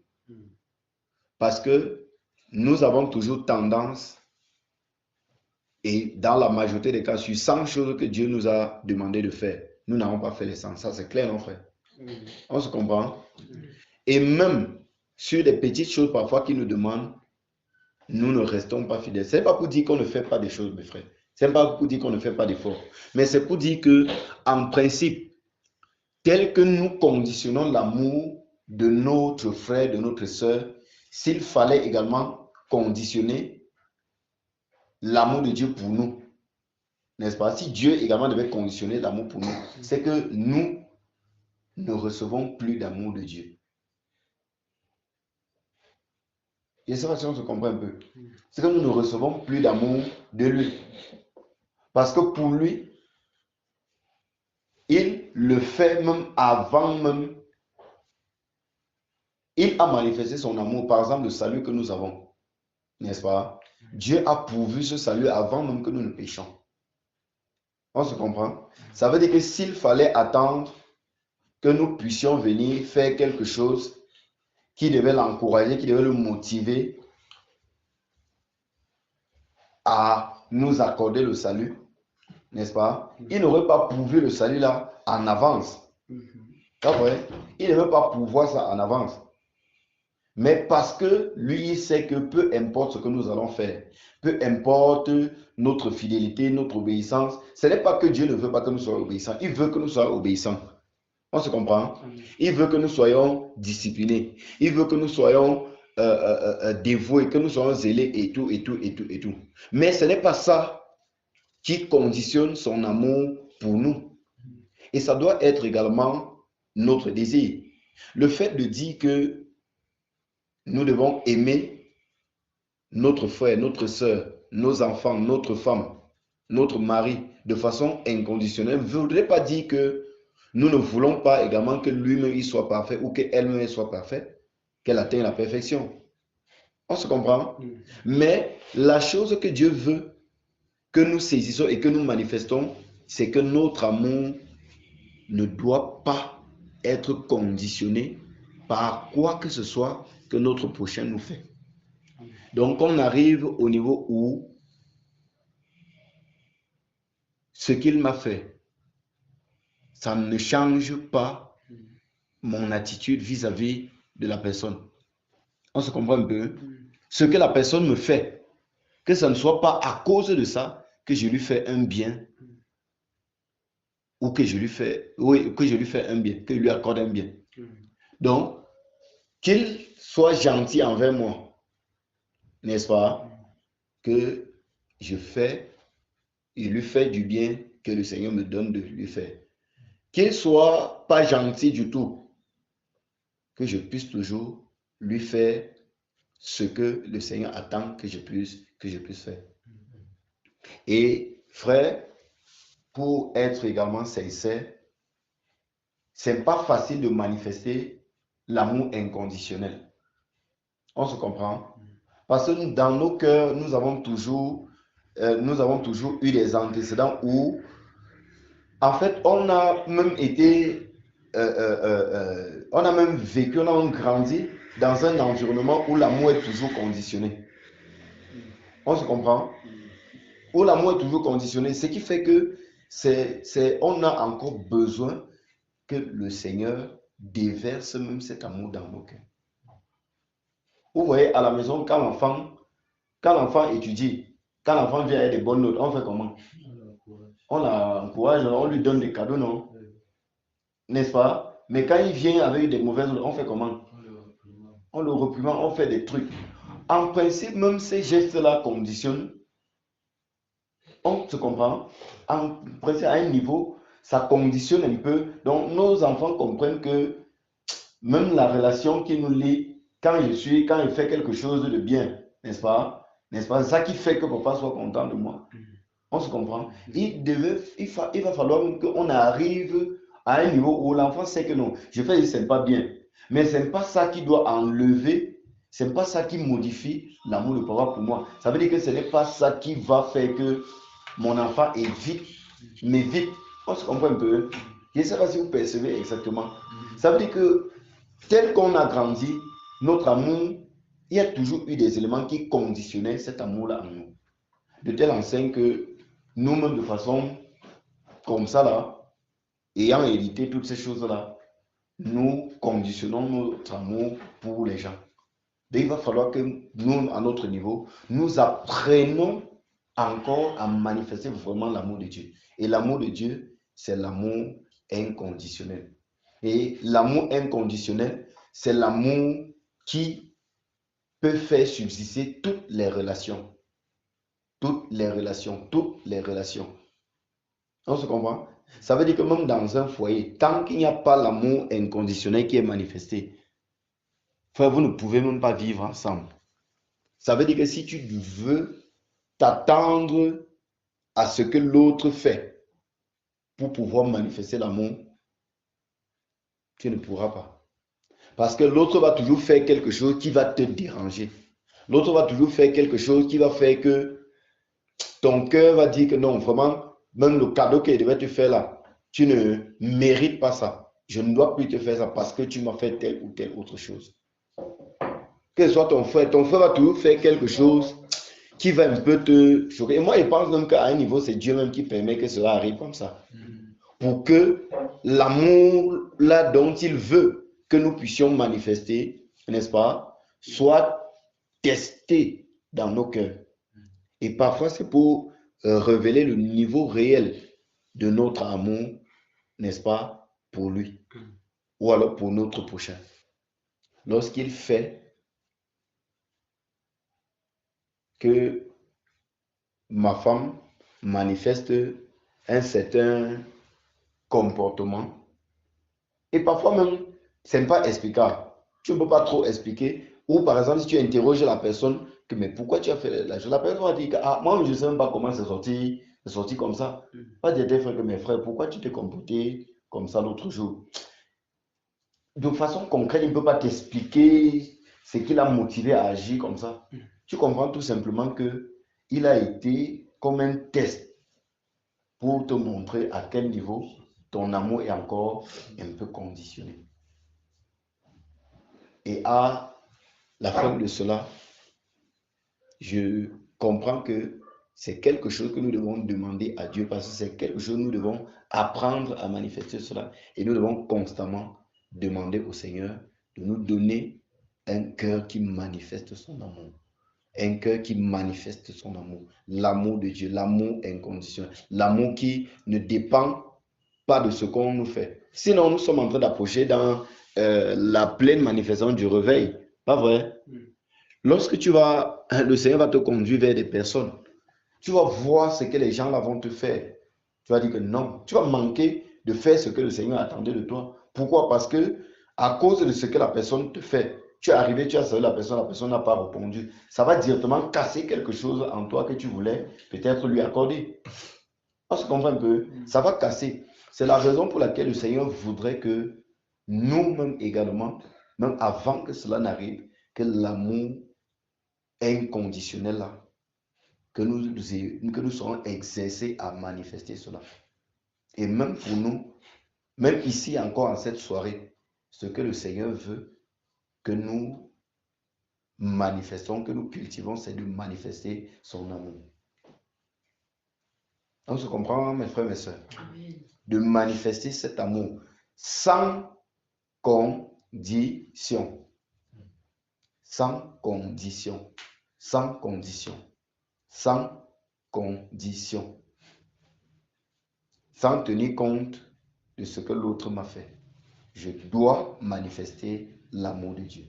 Parce que nous avons toujours tendance, et dans la majorité des cas, sur 100 choses que Dieu nous a demandé de faire, nous n'avons pas fait les 100. Ça, c'est clair, non, frère? On se comprend? Et même sur des petites choses parfois qu'il nous demandent, nous ne restons pas fidèles. Ce n'est pas pour dire qu'on ne fait pas des choses, mes frères. Ce n'est pas pour dire qu'on ne fait pas d'efforts. Mais c'est pour dire que, en principe, tel que nous conditionnons l'amour de notre frère, de notre soeur, s'il fallait également conditionner l'amour de Dieu pour nous, n'est-ce pas? Si Dieu également devait conditionner l'amour pour nous, c'est que nous ne recevons plus d'amour de Dieu. Et ça, si on se comprend un peu. C'est que nous ne recevons plus d'amour de lui. Parce que pour lui, il le fait même avant même. Il a manifesté son amour, par exemple, le salut que nous avons. N'est-ce pas? Dieu a pourvu ce salut avant même que nous ne péchions. On se comprend? Ça veut dire que s'il fallait attendre que nous puissions venir faire quelque chose qui devait l'encourager, qui devait le motiver à nous accorder le salut, n'est-ce pas? Il n'aurait pas pourvu le salut là en avance. C'est vrai? Il ne veut pas pouvoir ça en avance. Mais parce que lui, il sait que peu importe ce que nous allons faire, peu importe notre fidélité, notre obéissance, ce n'est pas que Dieu ne veut pas que nous soyons obéissants, il veut que nous soyons obéissants. On se comprend? Il veut que nous soyons disciplinés, il veut que nous soyons dévoués, que nous soyons zélés et tout, et tout, et tout, et tout. Mais ce n'est pas ça qui conditionne son amour pour nous. Et ça doit être également notre désir. Le fait de dire que nous devons aimer notre frère, notre soeur, nos enfants, notre femme, notre mari de façon inconditionnelle ne voudrait pas dire que nous ne voulons pas également que lui-même il soit parfait ou qu'elle-même soit parfaite, qu'elle atteigne la perfection. On se comprend? Mais la chose que Dieu veut que nous saisissons et que nous manifestons, c'est que notre amour ne doit pas être conditionné par quoi que ce soit que notre prochain nous fait. Donc, on arrive au niveau où ce qu'il m'a fait, ça ne change pas mon attitude vis-à-vis de la personne. On se comprend un peu? Ce que la personne me fait, que ce ne soit pas à cause de ça que je lui fais un bien ou que je lui fais, un bien, que je lui accorde un bien. Donc, qu'il soit gentil envers moi, n'est-ce pas? Que je lui fais du bien que le Seigneur me donne de lui faire. Qu'il soit pas gentil du tout, que je puisse toujours lui faire ce que le Seigneur attend que je puisse faire. Et frère, pour être également sincère, c'est pas facile de manifester l'amour inconditionnel. On se comprend? Parce que dans nos cœurs, nous avons toujours eu des antécédents où, en fait, on a même été, on a même vécu, on a même grandi dans un environnement où l'amour est toujours conditionné. On se comprend? Où l'amour est toujours conditionné, ce qui fait que on a encore besoin que le Seigneur déverse même cet amour dans nos cœurs. Vous voyez, à la maison, quand l'enfant étudie, quand l'enfant vient avec des bonnes notes, on fait comment? On l'encourage, on lui donne des cadeaux, non? N'est-ce pas? Mais quand il vient avec des mauvaises notes, on fait comment? On le réprimande, on fait des trucs. En principe, même ces gestes-là conditionnent. On se comprend? En principe, à un niveau, ça conditionne un peu. Donc, nos enfants comprennent que même la relation qui nous lie, quand il fait quelque chose de bien, n'est-ce pas? N'est-ce pas? C'est ça qui fait que papa soit content de moi. On se comprend? Il va falloir qu'on arrive à un niveau où l'enfant sait que non, je fais, ce n'est pas bien. Mais ce n'est pas ça qui doit enlever, ce n'est pas ça qui modifie l'amour de papa pour moi. Ça veut dire que ce n'est pas ça qui va faire que mon enfant est vite. On se comprend un peu. Je ne sais pas si vous percevez exactement. Ça veut dire que tel qu'on a grandi, notre amour, il y a toujours eu des éléments qui conditionnaient cet amour-là en nous. De telle enseigne que nous-mêmes, de façon comme ça, là, ayant hérité toutes ces choses-là, nous conditionnons notre amour pour les gens. Donc, il va falloir que nous, à notre niveau, nous apprenions encore à manifester vraiment l'amour de Dieu. Et l'amour de Dieu, c'est l'amour inconditionnel. Et l'amour inconditionnel, c'est l'amour qui peut faire subsister toutes les relations. Toutes les relations. On se comprend? Ça veut dire que même dans un foyer, tant qu'il n'y a pas l'amour inconditionnel qui est manifesté, frère, vous ne pouvez même pas vivre ensemble. Ça veut dire que si tu veux t'attendre à ce que l'autre fait pour pouvoir manifester l'amour, tu ne pourras pas. Parce que l'autre va toujours faire quelque chose qui va te déranger. L'autre va toujours faire quelque chose qui va faire que ton cœur va dire que non, vraiment, même le cadeau qu'il devait te faire là, tu ne mérites pas ça. Je ne dois plus te faire ça parce que tu m'as fait telle ou telle autre chose. Que ce soit ton frère va toujours faire quelque chose qui va un peu te choquer. Et moi, je pense même qu'à un niveau, c'est Dieu même qui permet que cela arrive comme ça. Pour que l'amour là dont il veut que nous puissions manifester, n'est-ce pas, soit testé dans nos cœurs. Et parfois, c'est pour révéler le niveau réel de notre amour, n'est-ce pas, pour lui, ou alors pour notre prochain. Lorsqu'il fait que ma femme manifeste un certain comportement, et parfois même, ce n'est pas explicable. Tu ne peux pas trop expliquer. Ou par exemple, si tu interroges la personne, que mais pourquoi tu as fait la chose, la personne va dire que ah, moi je ne sais même pas comment c'est sorti comme ça. Pas dire tes frères que mes frères, pourquoi tu t'es comporté comme ça l'autre jour. De façon concrète, il ne peut pas t'expliquer ce qui l'a motivé à agir comme ça. Tu comprends tout simplement que il a été comme un test pour te montrer à quel niveau ton amour est encore un peu conditionné. Et à la fin de cela, je comprends que c'est quelque chose que nous devons demander à Dieu parce que c'est quelque chose que nous devons apprendre à manifester cela. Et nous devons constamment demander au Seigneur de nous donner un cœur qui manifeste son amour. Un cœur qui manifeste son amour. L'amour de Dieu, l'amour inconditionnel. L'amour qui ne dépend pas de ce qu'on nous fait. Sinon, nous sommes en train d'approcher dans la pleine manifestation du réveil. Pas vrai? Lorsque le Seigneur va te conduire vers des personnes, tu vas voir ce que les gens là vont te faire. Tu vas dire que non, tu vas manquer de faire ce que le Seigneur attendait de toi. Pourquoi? Parce que à cause de ce que la personne te fait, tu es arrivé, tu as salué la personne n'a pas répondu. Ça va directement casser quelque chose en toi que tu voulais peut-être lui accorder. On se comprend un peu? Ça va casser. C'est la raison pour laquelle le Seigneur voudrait que nous-mêmes également, même avant que cela n'arrive, que l'amour inconditionnel là, que nous serons exercés à manifester cela. Et même pour nous, même ici encore en cette soirée, ce que le Seigneur veut que nous manifestons, que nous cultivons, c'est de manifester son amour. On se comprend, mes frères, mes soeurs? De manifester cet amour sans condition. Sans condition. Sans condition. Sans condition. Sans tenir compte de ce que l'autre m'a fait. Je dois manifester l'amour de Dieu.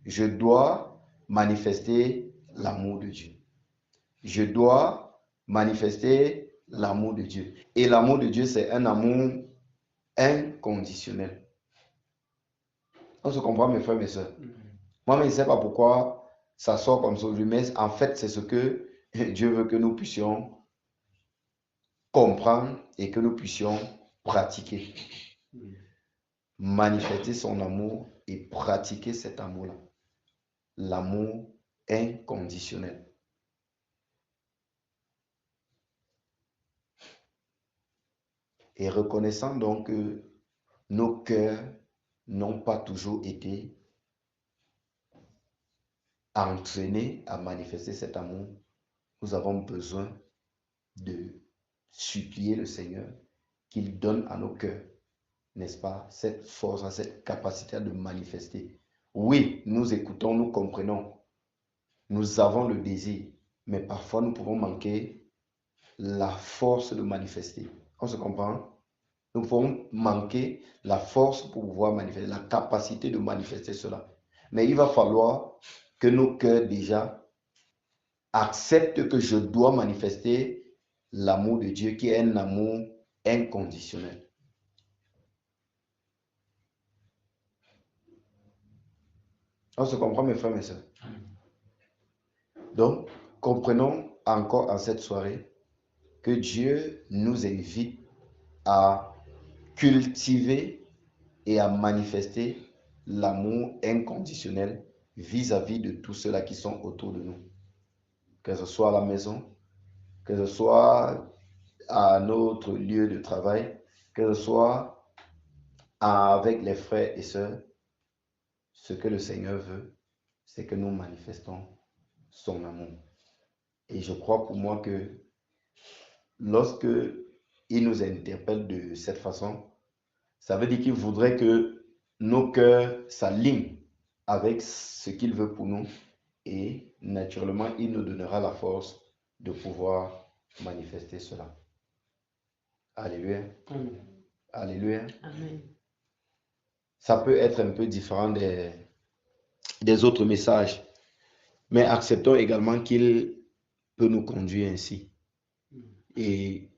Je dois manifester l'amour de Dieu. Je dois manifester l'amour de Dieu. Et l'amour de Dieu, c'est un amour inconditionnel. On se comprend, mes frères, mes soeurs? Moi, je ne sais pas pourquoi ça sort comme ça, mais en fait, c'est ce que Dieu veut que nous puissions comprendre et que nous puissions pratiquer. Manifester son amour et pratiquer cet amour-là. L'amour inconditionnel. Et reconnaissant donc que nos cœurs n'ont pas toujours été entraînés à manifester cet amour, nous avons besoin de supplier le Seigneur qu'il donne à nos cœurs, n'est-ce pas, cette force, cette capacité de manifester. Oui, nous écoutons, nous comprenons, nous avons le désir, mais parfois nous pouvons manquer la force de manifester. On se comprend? Nous pouvons manquer la force pour pouvoir manifester, la capacité de manifester cela. Mais il va falloir que nos cœurs déjà acceptent que je dois manifester l'amour de Dieu qui est un amour inconditionnel. On se comprend, mes frères, mes soeurs? Donc, comprenons encore en cette soirée que Dieu nous invite à cultiver et à manifester l'amour inconditionnel vis-à-vis de tous ceux-là qui sont autour de nous. Que ce soit à la maison, que ce soit à notre lieu de travail, que ce soit avec les frères et sœurs. Ce que le Seigneur veut, c'est que nous manifestons son amour. Et je crois pour moi que lorsque il nous interpelle de cette façon, ça veut dire qu'il voudrait que nos cœurs s'alignent avec ce qu'il veut pour nous et naturellement, il nous donnera la force de pouvoir manifester cela. Alléluia. Amen. Alléluia. Amen. Ça peut être un peu différent des autres messages, mais acceptons également qu'il peut nous conduire ainsi. Et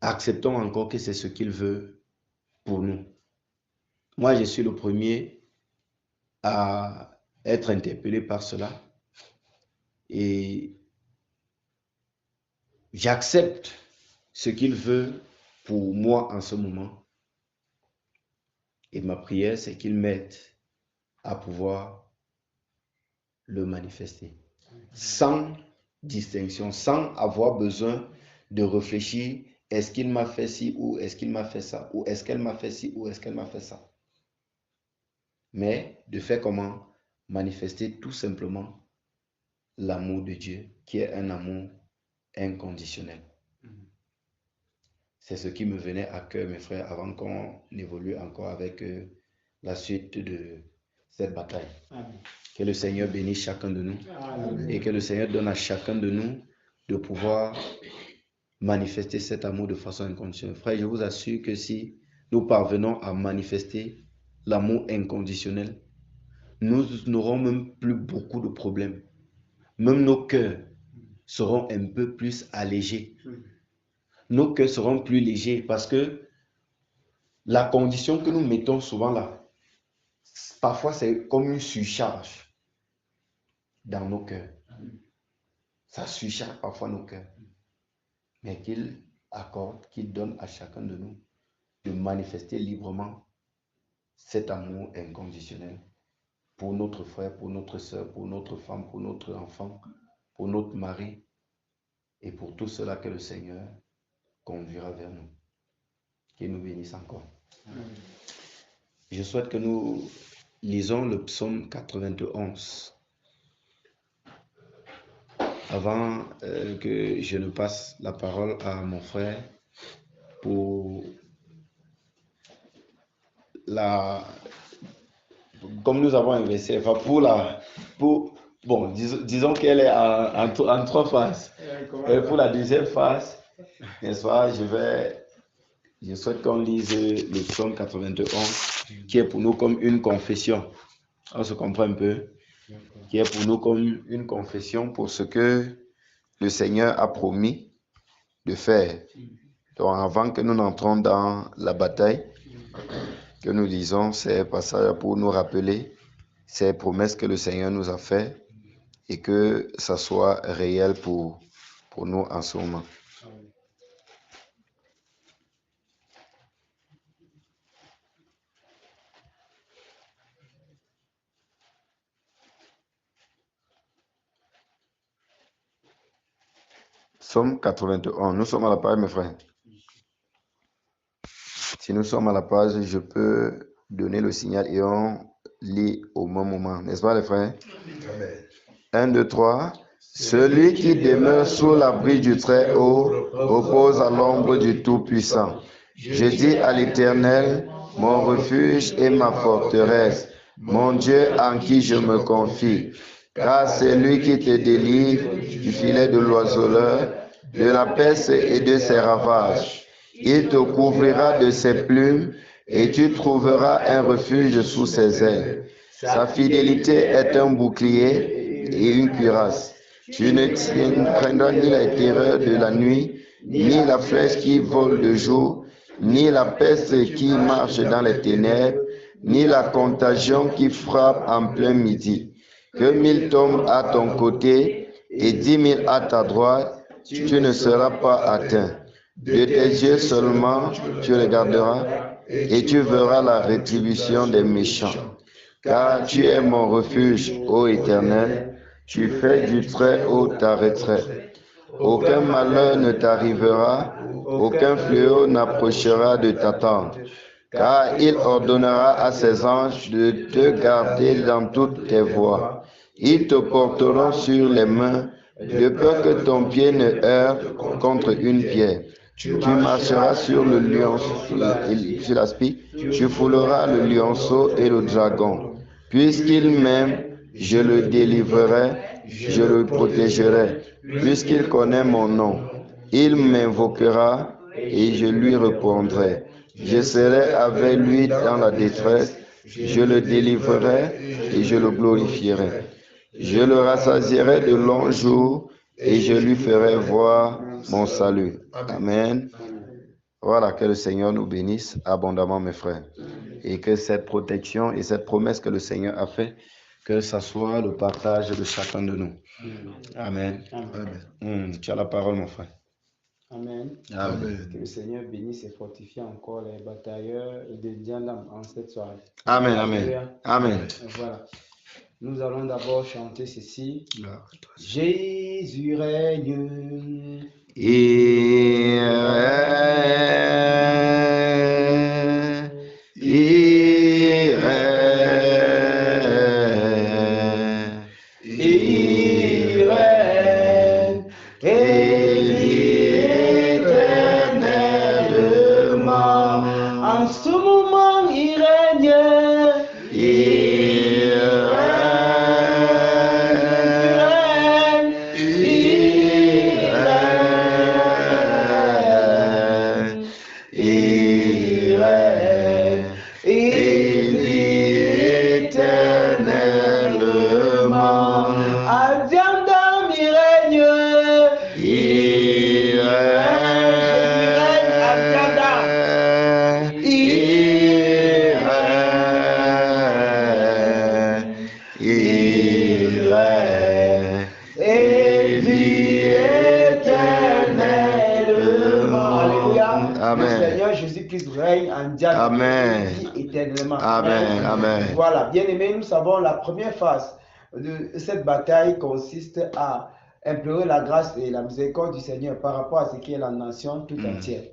acceptons encore que c'est ce qu'il veut pour nous. Moi, je suis le premier à être interpellé par cela. Et j'accepte ce qu'il veut pour moi en ce moment. Et ma prière, c'est qu'il m'aide à pouvoir le manifester. Sans distinction, sans avoir besoin de réfléchir, est-ce qu'il m'a fait ci ou est-ce qu'il m'a fait ça, ou est-ce qu'elle m'a fait ci ou est-ce qu'elle m'a fait ça. Mais de faire comment? Manifester tout simplement l'amour de Dieu, qui est un amour inconditionnel. C'est ce qui me venait à cœur, mes frères, avant qu'on évolue encore avec la suite de cette bataille. Amen. Que le Seigneur bénisse chacun de nous Amen. et que le Seigneur donne à chacun de nous de pouvoir manifester cet amour de façon inconditionnelle. Frère, je vous assure que si nous parvenons à manifester l'amour inconditionnel, nous n'aurons même plus beaucoup de problèmes. Même nos cœurs seront un peu plus allégés. Nos cœurs seront plus légers parce que la condition que nous mettons souvent là, parfois c'est comme une surcharge dans nos cœurs. Ça surcharge parfois nos cœurs. Mais qu'il accorde, qu'il donne à chacun de nous de manifester librement cet amour inconditionnel pour notre frère, pour notre soeur, pour notre femme, pour notre enfant, pour notre mari et pour tout cela que le Seigneur conduira vers nous. Qu'il nous bénisse encore. Je souhaite que nous lisons le psaume 91 avant que je ne passe la parole à mon frère pour comme nous avons investi, disons qu'elle est en 3 phases. Et pour la deuxième phase, n'est-ce pas, je souhaite qu'on lise le psaume 91, qui est pour nous comme une confession. On se comprend un peu? Qui est pour nous comme une confession pour ce que le Seigneur a promis de faire. Donc avant que nous n'entrons dans la bataille, que nous lisons ces passages pour nous rappeler ces promesses que le Seigneur nous a faites et que ça soit réel pour nous en ce moment. Psaume 81. Nous sommes à la page, mes frères. Si nous sommes à la page, je peux donner le signal et on lit au même moment. N'est-ce pas, les frères? Amen. 1, 2, 3. Celui qui demeure sous l'abri du Très-Haut repose à l'ombre du Tout-Puissant. Je dis à l'Éternel, mon refuge et ma forteresse, mon Dieu en qui je me confie. Car c'est lui qui te délivre du filet de l'oiseleur, de la peste et de ses ravages. Il te couvrira de ses plumes et tu trouveras un refuge sous ses ailes. Sa fidélité est un bouclier et une cuirasse. Tu ne craindras ni la terreur de la nuit, ni la flèche qui vole de jour, ni la peste qui marche dans les ténèbres, ni la contagion qui frappe en plein midi. Que 1000 tombent à ton côté et 10 000 à ta droite, tu ne seras pas atteint. De tes yeux seulement tu regarderas et tu verras la rétribution des méchants. Car tu es mon refuge, ô Éternel, tu fais du Très-Haut ta retraite. Aucun malheur ne t'arrivera, aucun fléau n'approchera de ta tente. Car il ordonnera à ses anges de te garder dans toutes tes voies. Ils te porteront sur les mains, de peur que ton pied ne heurte contre une pierre. Tu marcheras sur le lion, sur l'aspic, tu fouleras le lionceau et le dragon. Puisqu'il m'aime, je le délivrerai, je le protégerai. Puisqu'il connaît mon nom, il m'invoquera et je lui répondrai. Je serai avec lui dans la détresse, je le délivrerai et je le glorifierai. Je le rassasierai de longs jours et je lui ferai voir mon salut. Amen. Voilà, que le Seigneur nous bénisse abondamment, mes frères. Et que cette protection et cette promesse que le Seigneur a fait, que ça soit le partage de chacun de nous. Amen. Tu as la parole, mon frère. Amen. Amen. Que le Seigneur bénisse et fortifie encore les batailleurs de Diandam en cette soirée. Amen, amen. Amen. Voilà. Nous allons d'abord chanter ceci. Jésus règne. Il règne. Il règne. Il règne. Et vit éternellement. En ce moment, il règne. Il règne. Il règne. Il règne. Il vit éternellement. À Diandam, il règne. Il règne à Diandam. règne. Il règne. Et vit éternellement. Alléluia. Amen. Le Seigneur Jésus-Christ règne en Dieu. Amen. Il vit éternellement. Amen. Amen. Voilà, bien aimés, nous savons la première phase de cette bataille consiste à implorer la grâce et la miséricorde du Seigneur par rapport à ce qui est la nation tout entière.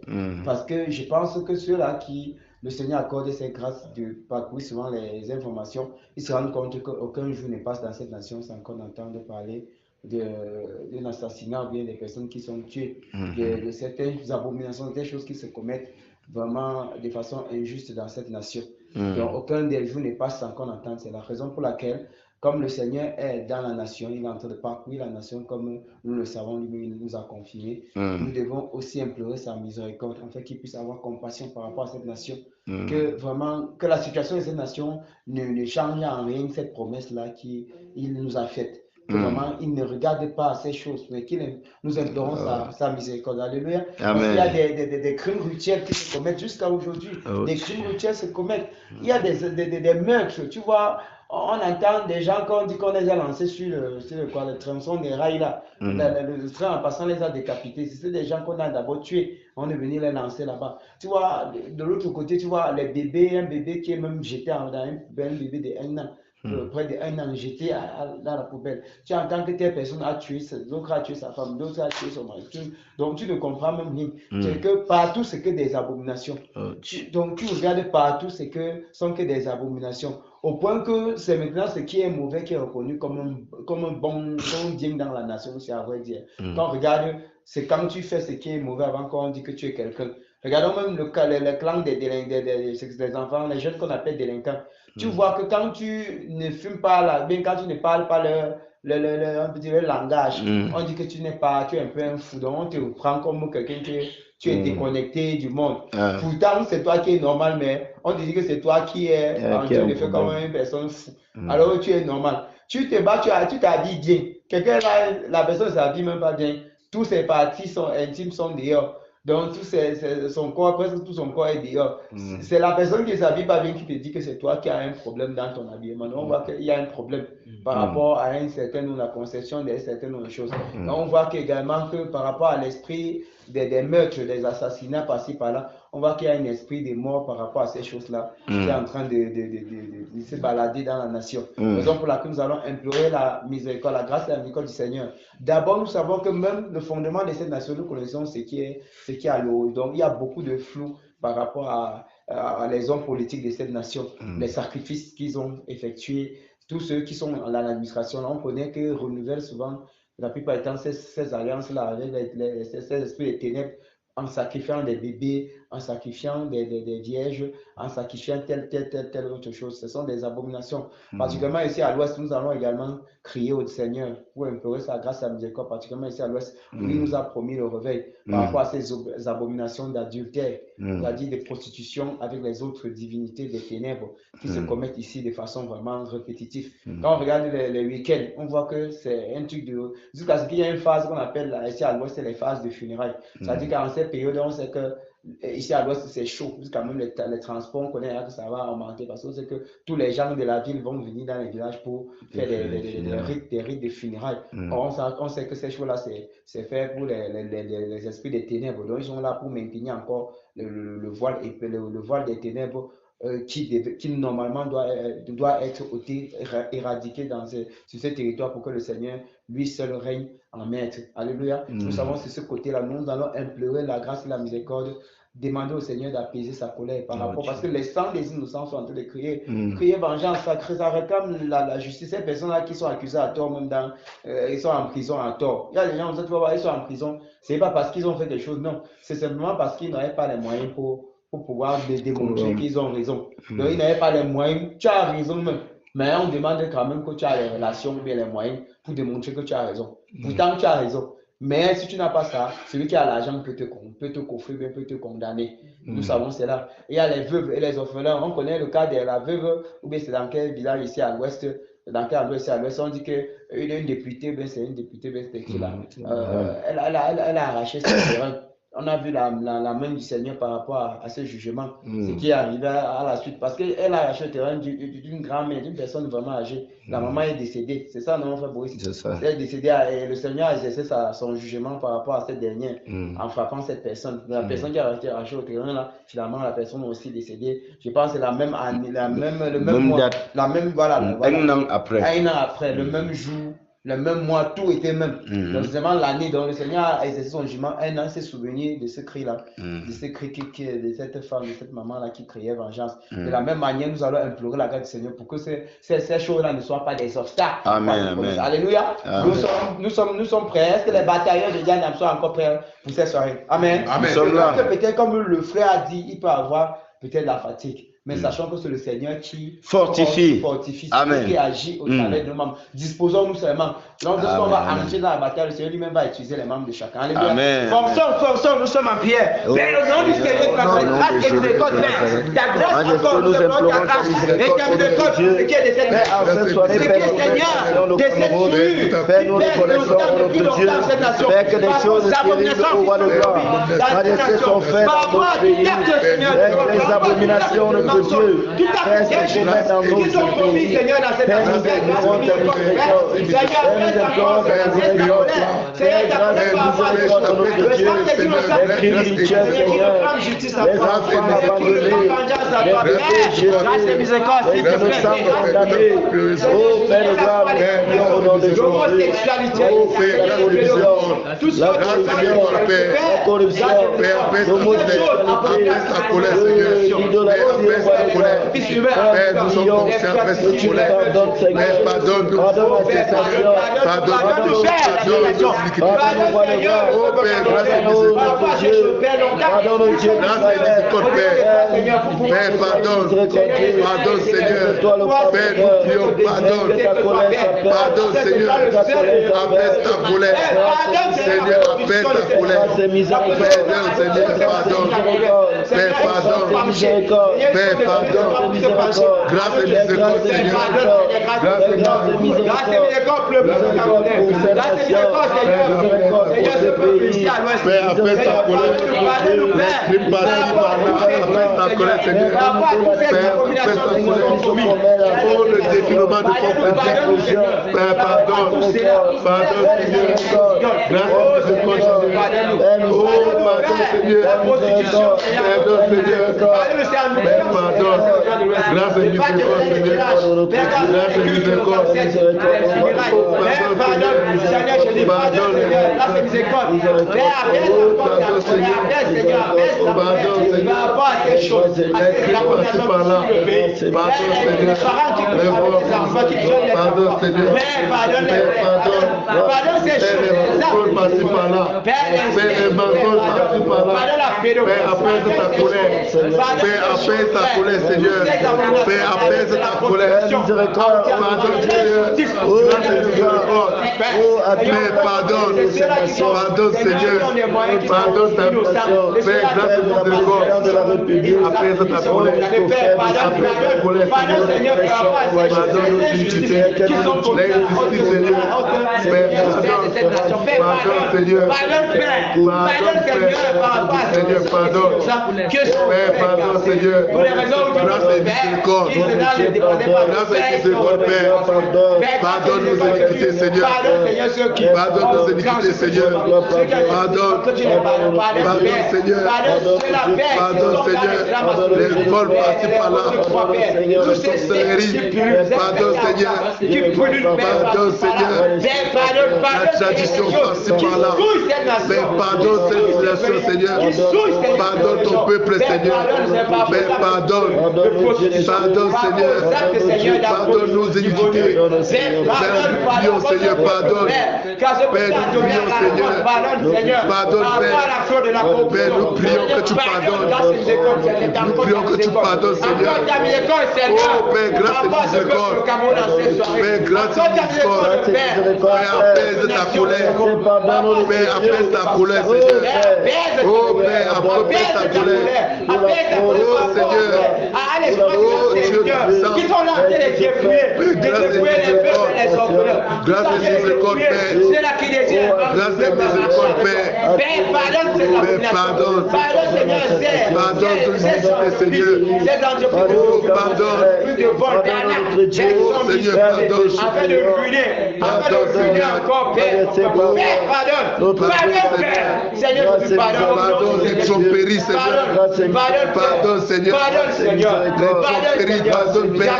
Parce que je pense que ceux-là qui le Seigneur accorde cette grâce de parcourir souvent les informations, ils se rendent compte qu'aucun jour ne passe dans cette nation sans qu'on entende parler d'un assassinat ou bien des personnes qui sont tuées, de certaines abominations, des choses qui se commettent vraiment de façon injuste dans cette nation. Donc aucun des jours ne passe sans qu'on entende. C'est la raison pour laquelle, comme le Seigneur est dans la nation, il est en train de parcourir la nation comme nous le savons, lui il nous a confirmé. Nous devons aussi implorer sa miséricorde, afin qu'il puisse avoir compassion par rapport à cette nation. Que vraiment, que la situation de cette nation ne change en rien cette promesse-là qu'il nous a faite. Que vraiment, il ne regarde pas ces choses, mais qu'il nous implorons sa miséricorde. Alléluia. Parce qu'il y a des crimes rituels qui se commettent jusqu'à aujourd'hui. Des crimes rituels se commettent. Il y a des meurtres. Tu vois, on entend des gens qu'on dit qu'on les a lancés sur le tronçon des rails là. Le train en passant les a décapités. C'est des gens qu'on a d'abord tués. On est venu les lancer là-bas. Tu vois, de l'autre côté, tu vois, les bébés, un bébé qui est même jeté dans un bébé de 1 an. Près de 1 an, jeté dans la poubelle. Tu entends que telle personne a tué, l'autre a tué sa femme, l'autre a tué son mari. Donc tu ne comprends même rien. C'est que partout, c'est que des abominations. Donc tu regardes partout, c'est que sont que des abominations. Au point que c'est maintenant ce qui est mauvais qui est reconnu comme un bon bien dans la nation, c'est à vrai dire. Quand on regarde, c'est quand tu fais ce qui est mauvais avant qu'on dit que tu es quelqu'un. Regardons même le clan des enfants, les jeunes qu'on appelle délinquants. Tu vois que quand tu ne fumes pas là, bien quand tu ne parles pas leur langage, on dit que tu es un peu un fou. Donc on te prend comme quelqu'un que tu es déconnecté du monde. Pourtant, c'est toi qui es normal, mais on te dit que c'est toi qui es en train de faire comme une personne fou. Alors tu es normal. Tu te bats, tu t'habilles bien. Quelqu'un là, la personne ne s'habille même pas bien. Tous ses parties intimes sont dehors. Donc, son corps, presque tout son corps est dehors. C'est la personne qui ne s'habille pas bien qui te dit que c'est toi qui as un problème dans ton habillement. Donc, on voit qu'il y a un problème par rapport à une certaine la conception de certaines choses. Donc, on voit également que par rapport à l'esprit des meurtres, des assassinats par-ci par-là, on voit qu'il y a un esprit de mort par rapport à ces choses-là qui est en train de se balader dans la nation. Raison pour laquelle nous allons implorer la miséricorde, la grâce et la miséricorde du Seigneur. D'abord, nous savons que même le fondement de cette nation, nous connaissons ce qui est à l'eau. Donc, il y a beaucoup de flou par rapport à les hommes politiques de cette nation, les sacrifices qu'ils ont effectués, tous ceux qui sont dans l'administration. On connaît qu'ils renouvellent souvent, la plupart du temps, ces alliances-là avec ces esprits de ténèbres, en sacrifiant des bébés, en sacrifiant des vierges, en sacrifiant telle autre chose. Ce sont des abominations. Particulièrement ici à l'ouest, nous allons également crier au Seigneur pour implorer sa grâce et sa miséricorde, particulièrement ici à l'ouest, où il nous a promis le réveil par rapport à ces abominations d'adultère, c'est-à-dire de prostitution avec les autres divinités des ténèbres qui se commettent ici de façon vraiment répétitive. Quand on regarde les week-ends, on voit que c'est un truc de... Jusqu'à ce qu'il y a une phase qu'on appelle ici à l'ouest, c'est les phases de funérailles. C'est-à-dire qu'en cette période, on sait que ici à l'ouest, c'est chaud. Jusqu'à même les transports, on connaît que ça va augmenter parce qu'on sait que tous les gens de la ville vont venir dans les villages pour faire des rites de funérailles. Or, on sait que ces choses-là, c'est fait pour les esprits des ténèbres. Donc, ils sont là pour maintenir encore le voile des ténèbres qui normalement doit être ôté, éradiqué sur ce territoire pour que le Seigneur, lui seul, règne en maître. Alléluia. Nous savons sur ce côté-là, nous allons implorer la grâce et la miséricorde, demander au Seigneur d'apaiser sa colère par rapport, parce que les sangs des innocents sont en train de crier vengeance, ça réclame la justice. Ces personnes-là qui sont accusées à tort, même ils sont en prison à tort. Il y a des gens, tu vas voir, ils sont en prison, c'est pas parce qu'ils ont fait quelque chose, non, c'est simplement parce qu'ils n'avaient pas les moyens pour pouvoir démontrer qu'ils ont raison. Donc, ils n'avaient pas les moyens, tu as raison même, mais on demande quand même que tu as les relations ou bien les moyens pour démontrer que tu as raison. Pourtant, tu as raison. Mais si tu n'as pas ça, celui qui a l'argent peut te coffrer, peut te condamner. Nous savons cela. Il y a les veuves et les orphelins. On connaît le cas de la veuve, ou bien c'est dans quel village ici à l'ouest, on dit qu'une députée, c'est une députée, c'est qui là. Elle a arraché ses terrains. On a vu la main du Seigneur par rapport à ce jugement, ce qui est arrivé à la suite. Parce qu'elle a arraché le terrain d'une grand-mère, d'une personne vraiment âgée. La maman est décédée. C'est ça, non, frère Boris? Elle est décédée et le Seigneur a exercé son jugement par rapport à cette dernière en frappant cette personne. La personne qui a arraché le terrain, là, finalement, la personne aussi décédée. Je pense que c'est la même année, le même mois. Voilà. Un an après. Un an après, le même jour. Le même mois, tout était même. Donc, c'est vraiment l'année dont le Seigneur a exercé son jugement. Un an, s'est souvenu de ce cri-là, de ce cri de cette femme, de cette maman-là qui criait vengeance. De la même manière, nous allons implorer la grâce du Seigneur pour que ces choses-là ne soient pas des obstacles. Amen. Alléluia. Nous sommes prêts. Est-ce que les batailleurs de Diane sont encore prêts pour cette soirée? Amen. Nous sommes là. Peut-être, comme le frère a dit, il peut avoir peut-être la fatigue. Mais sachant que c'est le Seigneur qui fortifie, qui agit au travers de nos membres. Disposons-nous seulement. Lorsqu'on va entrer dans la bataille, le Seigneur lui-même va utiliser les membres de chacun. Alléluia. Forçons, nous sommes en prière. Mais au nom du Seigneur, ta grâce encore, nous implorons ta grâce et ta miséricorde pour ce qui est de cette Seigneur, de cette souillure, fais-nous reconnaissons notre Dieu, fais que des choses guérissent au roi de gloire. Car des choses sont faites dans notre pays, les abominations de Dieu, fais ce qu'on met dans nos pays, fais nous implorons ta miséricorde, fais nous implorons ta miséricorde, fais grâce et miséricorde de notre Dieu, les criminels, Seigneur, les enfants abandonnés, les bébés gérés, les innocents condamnés, oh Père de gloire, au nom de Jésus, la corruption, l'homosexualité, l'idolâtrie, Père, nous sommes conscients de cette colère. Père, pardonne-nous. Pardonne-nous. Oh Père, grâce et miséricorde. Grâce et miséricorde, Père. Père, pardonne. Pardonne, Seigneur. Père, nous prions, pardonne. Pardonne, Seigneur. Apaise ta colère. Seigneur, apaise ta colère. Père, Seigneur, pardonne. Père, pardonne. Père, pardonne. Grâce et miséricorde, Seigneur. Grâce et miséricorde. Père, apaise ta colère. L'esprit parti par là, apaise ta colère, Seigneur. Père, apaise ta colère. Oh, le défilement de ton Père. Père, pardonne. Pardonne, Seigneur. Grâce et miséricorde, Seigneur. Oh, pardonne, Seigneur. Pardonne, Seigneur. Père, pardonne. Grâce et miséricorde, Seigneur. Grâce et miséricorde. Pardonne, Seigneur, je dis pardonne, Seigneur. Grâce et miséricorde. Père, Pardon, Seigneur. Pardon, Seigneur. par rapport à ces choses, à ces Pardon, Seigneur. Pardon, Seigneur. Pardonne ces choses. Passer par là. Père, les mensonges passent par là. Père, apaise ta colère. Père, apaise ta colère, Seigneur. Père, apaise ta colère. Pardon, Seigneur. Grâce et miséricorde. Père, pardonne. Pardonne, Seigneur. Pardonne ta Père, grâce et miséricorde. Apaise ta colère. Apaise ta colère, Seigneur. Pardonne nos injustices. L'injustice, Seigneur. Père, pardonne, Seigneur. Pardonne, Seigneur, pardonne. Père, pardon, Seigneur. Grâce et miséricorde. Grâce et miséricorde, Père. Pardonne nos iniquités, Seigneur. Pardonne nos iniquités, Seigneur. Pardonne. Pardonne, Seigneur. Pardonne, Seigneur. Les vols passés par là. La sorcellerie. Pardonne, Seigneur. Pardonne, Seigneur. La tradition passée par là. Mais pardonne cette situation, Seigneur. Pardonne ton peuple, Seigneur. Mais pardonne. Pardonne, Seigneur. Pardonne nos iniquités. Père, nous prions, Seigneur, pardonne. Père, nous prions, Seigneur. Pardonne, Père. Père, nous prions que tu pardonnes. Nous prions que tu pardonnes, Seigneur. Oh, Père, grâce et miséricorde. Père, grâce et miséricorde. Père, apaise ta colère. Père, apaise ta colère, Seigneur. Oh, Père, apaise ta colère. Oh, Seigneur. Oh, Dieu puissant. Grâce et miséricorde. Grâce et miséricorde, Père. Grâce et miséricorde, Père. Père, pardonne. Pardonne de l'iniquité, Seigneur. Oh, pardonne. Oh, Seigneur, pardonne. Pardonne, Seigneur. Pardonne les tromperies, Seigneur. Pardonne, Seigneur. Les tromperies, pardonne, Père.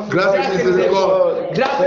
Grâce et miséricorde. Grâce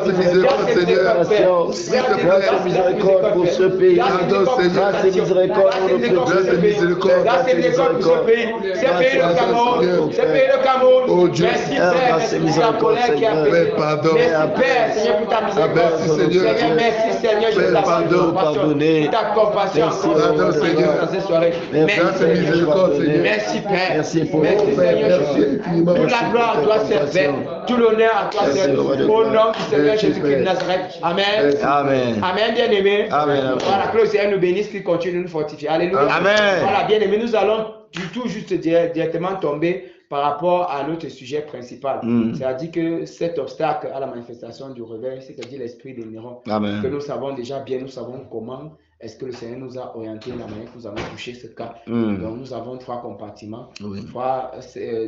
et miséricorde, Seigneur. S'il te plaît, miséricorde pour ce pays. Pardonne, Seigneur. Grâce et miséricorde pour notre Grâce et miséricorde. Grâce et miséricorde pour ce pays. Ce pays le Cameroun. Ce pays le Cameroun. Oh Dieu. Merci Père. Merci pour ta colère qui a fait. Père, pardonne. Merci Père, Seigneur, pour ta miséricorde. Merci, Seigneur. Merci Seigneur, je Père, pardonne. ta compassion. Pardon, Seigneur. Dans cette soirée. Grâce et miséricorde, Seigneur. Merci Père. Merci pour Merci Seigneur Merci Jésus. infiniment. Toute la gloire à toi, Seigneur. Tout l'honneur à toi, Seigneur. Au nom du Seigneur Jésus-Christ de Nazareth. Amen. Amen. Amen, bien-aimés. Amen. Voilà, que le Seigneur nous bénisse, qu'il continue de nous fortifier. Alléluia. Amen. Voilà, bien-aimés, nous allons du tout juste directement tomber par rapport à notre sujet principal. C'est-à-dire que cet obstacle à la manifestation du réveil, c'est-à-dire l'esprit des Néron, Amen. que nous savons déjà bien, nous savons comment est-ce que le Seigneur nous a orienté la manière que nous avons touché ce cas. Donc nous avons 3 compartiments, 3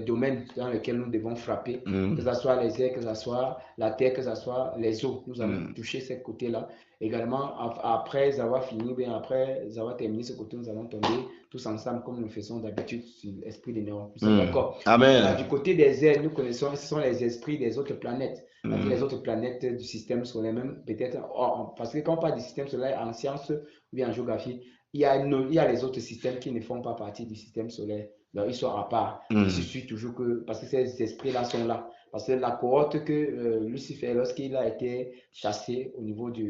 domaines dans lesquels nous devons frapper, que ce soit les airs, que ce soit la terre, que ce soit les eaux. Nous avons touché ce côté-là. Également, après avoir fini, bien après avoir terminé ce côté, nous allons tomber tous ensemble comme nous le faisons d'habitude sur l'esprit des néons. D'accord. Amen. Du côté des airs, nous connaissons, ce sont les esprits des autres planètes. Les autres planètes du système solaire, même peut-être, parce que quand on parle du système solaire en sciences ou bien en géographie, il y a les autres systèmes qui ne font pas partie du système solaire. Donc, ils sont à part. Il suffit toujours que, parce que ces esprits-là sont là. Parce que la cohorte que Lucifer, lorsqu'il a été chassé au niveau de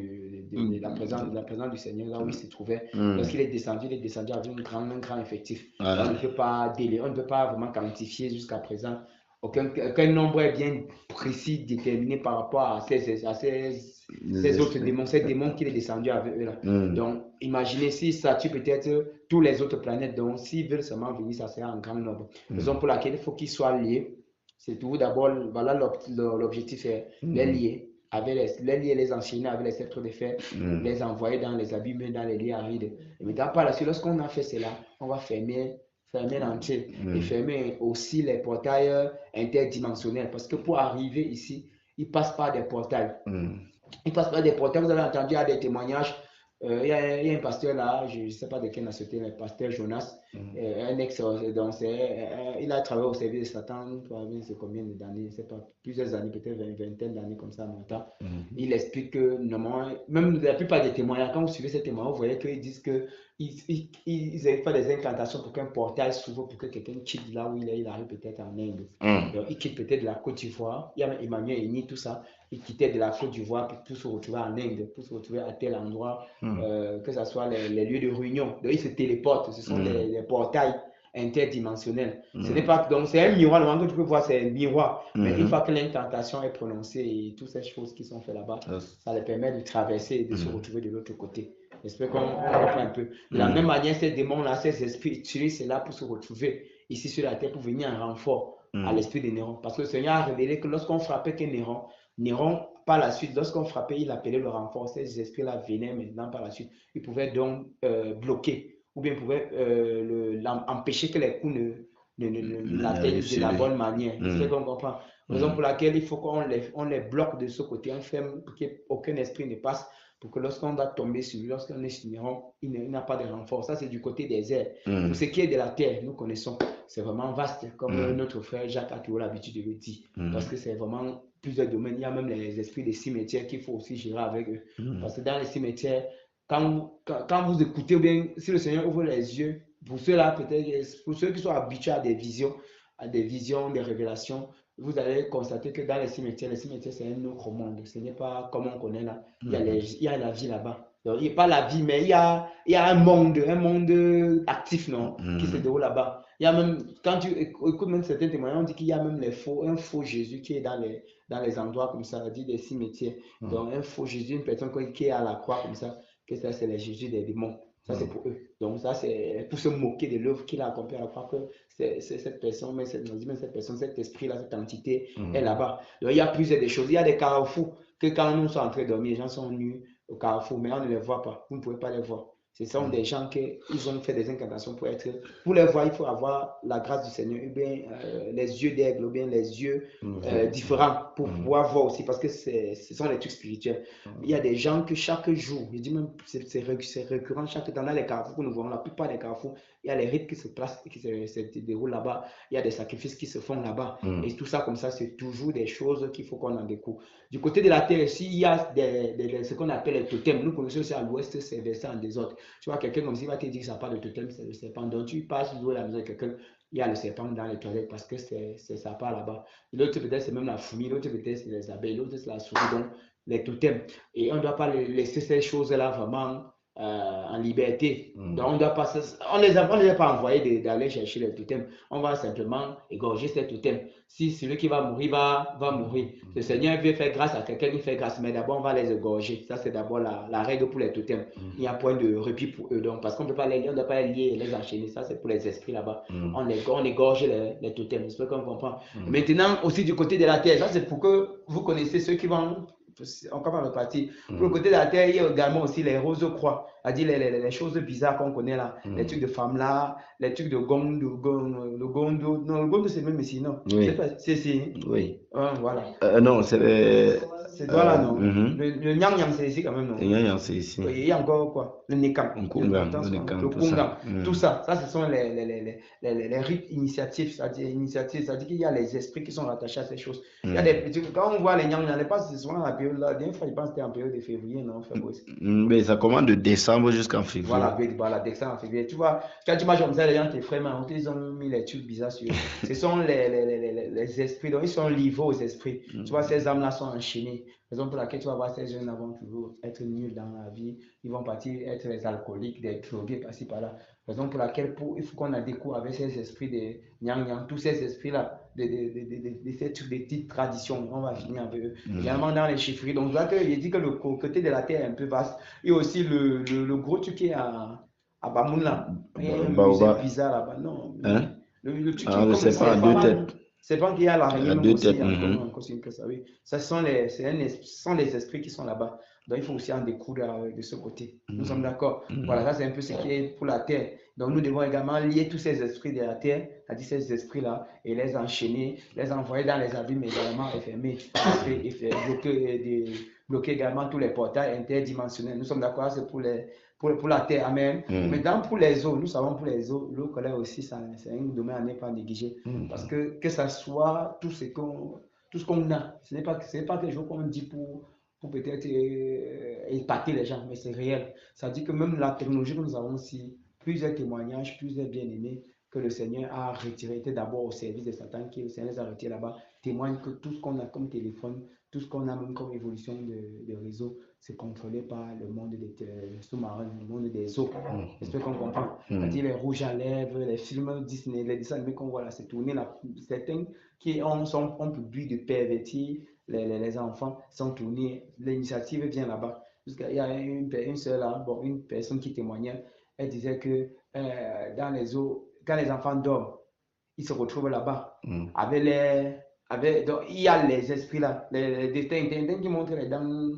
la présence du Seigneur, là où il se trouvait, lorsqu'il est descendu avec un grand effectif. On ne peut pas délier, on ne peut pas vraiment quantifier jusqu'à présent. Aucun nombre est bien précis, déterminé par rapport à ces autres démons, ces démons qu'il est descendu avec eux là. Donc, imaginez si ça tue peut-être tous les autres planètes. Donc, s'ils veulent seulement venir, ça sera en grand nombre. Raison pour laquelle il faut qu'ils soient liés. C'est tout. D'abord, voilà l'objectif est les lier, les enchaîner avec les sceptres de fer, les envoyer dans les abîmes, dans les liens arides. Et maintenant, par la suite, lorsqu'on a fait cela, on va fermer l'entrée et fermer aussi les portails interdimensionnels. Parce que pour arriver ici, ils passent par des portails. Ils passent par des portails. Vous avez entendu, il y a des témoignages. Il y a un pasteur là, je ne sais pas de quelle nationalité, le pasteur Jonas. un ex, donc il a travaillé au service de Satan, c'est combien d'années, je sais pas, plusieurs années, peut-être une vingtaine d'années comme ça en montant. Il explique que normalement, même la plupart des témoignages, quand vous suivez ces témoignages, vous voyez qu'ils disent que ils fait des incantations pour qu'un portail s'ouvre, pour que quelqu'un quitte là où il arrive peut-être en Inde. Donc, il quitte peut-être de la Côte d'Ivoire, il y a Emmanuel Eni, tout ça, il quittait de la Côte d'Ivoire pour se retrouver en Inde, pour se retrouver à tel endroit, que ce soit les lieux de réunion. Donc, il se téléporte, ce sont les portails interdimensionnel. Ce n'est pas, donc c'est un miroir, normalement que tu peux voir, c'est un miroir. Mais une fois que l'incantation est prononcée et toutes ces choses qui sont faites là-bas, ça les permet de traverser et de se retrouver de l'autre côté. J'espère qu'on comprend un peu. De la même manière, ces démons-là, ces esprits utilisent cela pour se retrouver ici sur la terre, pour venir en renfort à l'esprit de Néron. Parce que le Seigneur a révélé que lorsqu'on frappait Néron, par la suite, lorsqu'on frappait, il appelait le renfort. Ces esprits-là venaient maintenant par la suite. Ils pouvaient donc bloquer ou bien pouvait empêcher que les coups ne l'atteignent de la bonne manière. C'est ce qu'on comprend. Raison pour laquelle il faut qu'on les bloque de ce côté, on ferme pour qu'aucun esprit ne passe, pour que lorsqu'on va tomber sur lui, lorsqu'on est sur Néron, il n'a pas de renfort. Ça, c'est du côté des airs. Pour ce qui est de la terre, nous connaissons, c'est vraiment vaste, comme notre frère Jacques a toujours l'habitude de le dire, parce que c'est vraiment plusieurs domaines. Il y a même les esprits des cimetières qu'il faut aussi gérer avec eux. Parce que dans les cimetières, quand vous écoutez, ou bien si le Seigneur ouvre les yeux, pour ceux-là, peut-être, pour ceux qui sont habitués à des visions, des révélations, vous allez constater que dans les cimetières, c'est un autre monde. Ce n'est pas comme on connaît là. Il y a la vie là-bas. Donc, il n'y a pas la vie, mais il y a un monde actif, non, qui se déroule là-bas. Il y a même, quand tu écoutes même certains témoignages, on dit qu'il y a même un faux Jésus qui est dans les endroits comme ça, on dit des cimetières. Donc, un faux Jésus, une personne qui est à la croix comme ça, que ça, c'est le Jésus des démons. Ça, c'est pour eux. Donc, ça, c'est pour se moquer de l'œuvre qu'il a accomplie à la croix, que c'est cette personne, mais cette personne, cet esprit-là, cette entité est là-bas. Donc, il y a plusieurs des choses. Il y a des carrefours que quand nous sommes en train de dormir, les gens sont nus au carrefour, mais on ne les voit pas. Vous ne pouvez pas les voir. Ce sont des gens qui ont fait des incantations pour les voir, il faut avoir la grâce du Seigneur, ou bien les yeux d'aigle, ou bien les yeux différents pour pouvoir voir aussi, parce que ce sont les trucs spirituels. Il y a des gens que chaque jour, je dis même c'est récurrent, dans les carrefours que nous voyons, la plupart des carrefours, il y a les rites qui se placent, qui se déroulent là-bas, il y a des sacrifices qui se font là-bas, et tout ça comme ça, c'est toujours des choses qu'il faut qu'on en découvre. Du côté de la terre ici, il y a ce qu'on appelle les totems. Nous connaissons aussi à l'ouest, c'est versé en désordre. Tu vois, quelqu'un comme s'il va te dire que ça n'a pas de totem, c'est le serpent. Donc tu passes du haut de la maison de quelqu'un, il y a le serpent dans les toilettes parce que ça part là-bas. L'autre peut-être c'est même la fourmi, l'autre peut-être c'est les abeilles, l'autre c'est la souris, donc les totems. Et on ne doit pas laisser ces choses-là vraiment en liberté. Donc on ne doit pas, on les a pas envoyés d'aller chercher les totems. On va simplement égorger ces totems. Si celui qui va mourir va mourir. Le Seigneur veut faire grâce à quelqu'un, il fait grâce, mais d'abord on va les égorger. Ça c'est d'abord la règle pour les totems. Il y a un point de répit pour eux. Donc parce qu'on ne peut pas les lier, on ne doit pas les lier et les enchaîner. Ça c'est pour les esprits là-bas. On égorge les totems. J'espère qu'on comprend. Maintenant aussi du côté de la terre, ça c'est pour que vous connaissez ceux qui vont encore par le parti. Pour le côté de la terre, il y a également aussi les roses croix, c'est-à-dire les choses bizarres qu'on connaît là, les trucs de femmes là, les trucs de gondo, le gondo, non, le gondo c'est même ici, non? Oui. C'est Oui. Voilà. Non, c'est c'est toi là, non? Le nyang nyang c'est ici quand même, non? Le nyang nyang c'est ici. Oui, il y a encore quoi? Le nekam, le kungam, tout ça, ce sont les rites initiatifs, c'est-à-dire qu'il y a les esprits qui sont rattachés à ces choses. Il y a des petits, quand on voit les nyang nyang, pas souvent la période là, des fois je pense que c'était en période de février, non? Mais ça commence de décembre jusqu'en février. Voilà, décembre en février. Tu vois, quand tu marches comme ça, les gens, tes frères, ils ont mis les trucs bizarres sur eux. Ce sont les esprits, donc ils sont livrés aux esprits. Tu vois, ces âmes-là sont enchaînées. Raison pour laquelle tu vas voir ces jeunes vont toujours être nuls dans la vie. Ils vont partir être les alcooliques, des drogués par-ci par-là. Raison pour laquelle il faut qu'on a découvert avec ces esprits de nyang nyang, tous ces esprits-là, de ces trucs, des petites traditions. On va finir avec eux. Également dans les chiffres. Donc là, il dit que le côté de la terre est un peu vaste. Et aussi le gros truc qui est à Bamoun là. Il y a un musée bizarre là-bas. Non. Le truc qui est c'est pas à deux têtes. C'est pas qu'il y a l'araignée à deux têtes. Oui. Ça sont les esprits qui sont là-bas. Donc il faut aussi en découdre de ce côté. Nous sommes d'accord. Voilà, ça c'est un peu ce qui est pour la terre. Donc nous devons également lier tous ces esprits de la terre, c'est-à-dire ces esprits-là, et les enchaîner, les envoyer dans les abîmes également et fermer, et bloquer également tous les portails interdimensionnels. Nous sommes d'accord, c'est pour pour la terre. Amen. Maintenant, pour les eaux, nous savons pour les eaux, l'eau colère aussi, c'est un domaine à ne pas négliger. Parce que ça soit tout ce qu'on a, ce n'est pas quelque chose qu'on dit pour peut-être épater les gens, mais c'est réel. Ça dit que même la technologie que nous avons aussi, plusieurs témoignages, plusieurs bien-aimés que le Seigneur a retiré, était d'abord au service de Satan, qui le Seigneur les a retirés là-bas, témoignent que tout ce qu'on a comme téléphone, tout ce qu'on a même comme évolution de réseau, c'est contrôlé par le monde des sous-marins, le monde des eaux. J'espère qu'on comprend. C'est-à-dire les rouges à lèvres, les films Disney, les dessins animés qu'on voit là, c'est tourné là. Certains qui ont pour but de pervertir les enfants sont tournés. L'initiative vient là-bas. Il y a une seule là, bon, une personne qui témoignait, elle disait que dans les eaux, quand les enfants dorment, ils se retrouvent là-bas donc, il y a les esprits là, les destins qui montrent les dents,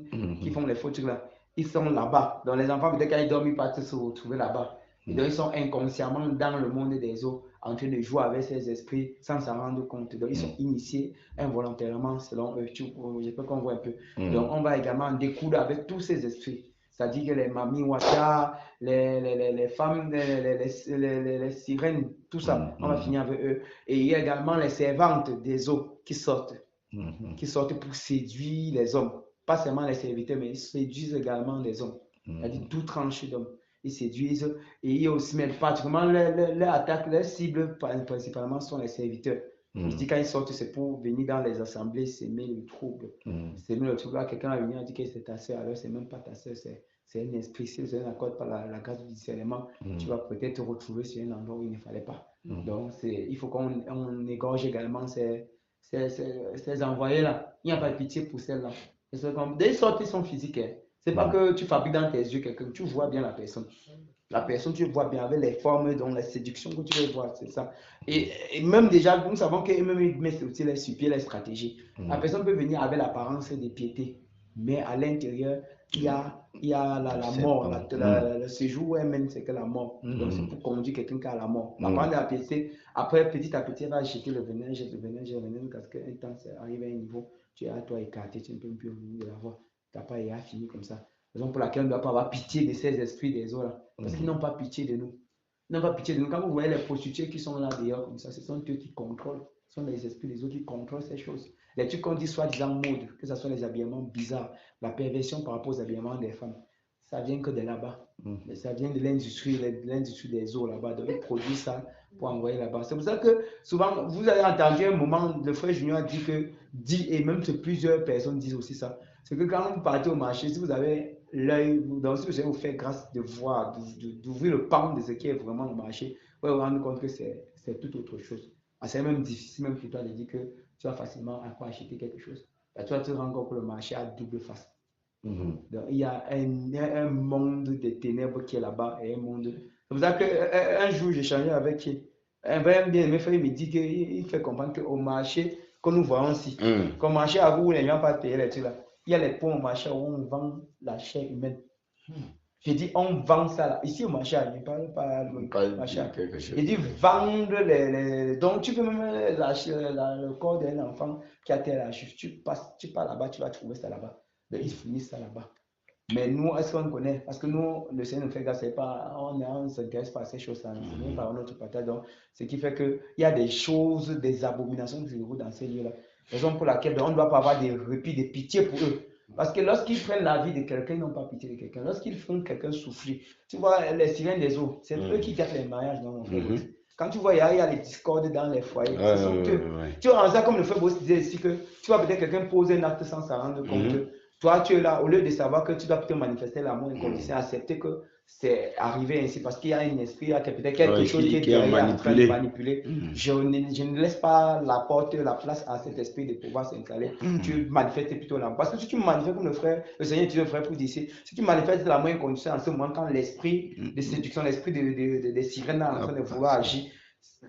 qui font les fautes là. Ils sont là-bas. Donc les enfants, peut-être quand ils dorment, ils partent se retrouver là-bas. Donc ils sont inconsciemment dans le monde des eaux, en train de jouer avec ces esprits sans s'en rendre compte. Donc ils sont initiés involontairement selon eux. J'espère qu'on voit un peu. Donc on va également découdre avec tous ces esprits. C'est-à-dire que les mamies wata, les femmes, les sirènes, tout ça, on va finir avec eux. Et il y a également les servantes des eaux qui sortent pour séduire les hommes. Pas seulement les serviteurs, mais ils séduisent également les hommes. C'est-à-dire tout tranché d'hommes. Ils séduisent. Et il y a aussi, mais pratiquement, leur attaque, leur cible principalement sont les serviteurs. Je dis quand ils sortent, c'est pour venir dans les assemblées, s'aimer le trouble. S'aimer le trouble. Là, quelqu'un va venir et dire que c'est ta soeur, alors c'est même pas ta soeur, c'est un esprit. Si le n'accorde pas la grâce du discernement, tu vas peut-être te retrouver sur un endroit où il ne fallait pas. Donc, il faut qu'on égorge également ces envoyés-là. Il n'y a pas de pitié pour celles-là. Dès qu'ils sortent, ils sont physiques. Hein. C'est pas que tu fabriques dans tes yeux quelqu'un, tu vois bien la personne. La personne, tu vois bien avec les formes, donc la séduction que tu veux voir, c'est ça. Et même déjà, nous savons qu'eux-mêmes, ils mettent aussi les suppiers, les stratégies. La personne peut venir avec l'apparence de piété, mais à l'intérieur, il y a la mort. Le séjour où elle mène, c'est que la mort. Donc, c'est pour conduire quelqu'un qui a la mort. La part de la piété, après, petit à petit, elle va jeter le venin, parce qu'un temps, c'est arrivé à un niveau, tu es à toi écarté, tu ne peux plus revenir de la voix. Tu n'as pas fini comme ça. Raison pour laquelle on ne doit pas avoir pitié de ces esprits des eaux là. Parce qu'ils n'ont pas pitié de nous. Ils n'ont pas pitié de nous. Quand vous voyez les prostituées qui sont là dehors comme ça, ce sont eux qui contrôlent. Ce sont les esprits des eaux qui contrôlent ces choses. Les trucs qu'on dit soi-disant mode, que ce soit les habillements bizarres, la perversion par rapport aux habillements des femmes, ça vient que de là-bas. Ça vient de l'industrie des eaux là-bas. Donc ils produisent ça pour envoyer là-bas. C'est pour ça que souvent, vous avez entendu un moment, le frère Junior dit, et même plusieurs personnes disent aussi ça, c'est que quand vous partez au marché, si vous avez l'œil, donc si vous allez vous faire grâce de voir, d'ouvrir le pan de ce qui est vraiment au marché, vous allez vous rendre compte que c'est tout autre chose. C'est même difficile même pour toi de dire que tu vas facilement acheter quelque chose. Là, tu vas te rendre compte que le marché a double face. Donc, il y a un monde de ténèbres qui est là-bas et un monde. C'est pour ça qu'un jour, j'ai changé avec un bien-aimé frère, il me dit qu'il fait comprendre qu'au marché que nous voyons ici, qu'au marché à vous, les gens ne vont pas payer les trucs là. Il y a les points au marché où on vend la chair humaine. J'ai dit, on vend ça là. Ici au marché, je ne parle pas le marché. J'ai dit, vendre donc, tu peux même lâcher le corps d'un enfant qui a tel âge. Tu pars là-bas, tu vas trouver ça là-bas. Ils finissent ça là-bas. Mais nous, est-ce qu'on connaît? Parce que nous, le Seigneur nous fait grâce, on ne s'intéresse pas à ces choses, c'est même pas notre partage. Donc, ce qui fait qu'il y a des choses, des abominations qui se déroulent dans ces lieux-là. Raison pour laquelle on ne doit pas avoir des répits, des pitiés pour eux. Parce que lorsqu'ils prennent la vie de quelqu'un, ils n'ont pas pitié de quelqu'un. Lorsqu'ils font quelqu'un souffrir, tu vois, les sirènes des eaux, c'est eux qui gâtent les mariages dans mon frère. Quand tu vois, il y a les discordes dans les foyers. Ce sont eux. Tu vois, ça, comme le frère Boss disait ici, que tu vois peut-être quelqu'un poser un acte sans s'en rendre compte. Toi, tu es là, au lieu de savoir que tu dois peut-être manifester l'amour inconditionnel, accepter que c'est arrivé ainsi, parce qu'il y a un esprit, il y a peut-être quelque chose qui est en train de manipuler. Je ne laisse pas la place à cet esprit de pouvoir s'installer. Tu manifestes plutôt l'amour. Parce que si tu manifestes comme le Seigneur dit le frère pour dire ici, si tu manifestes l'amour inconditionnel en ce moment, quand l'esprit de séduction, l'esprit des sirènes est en train de vouloir agir,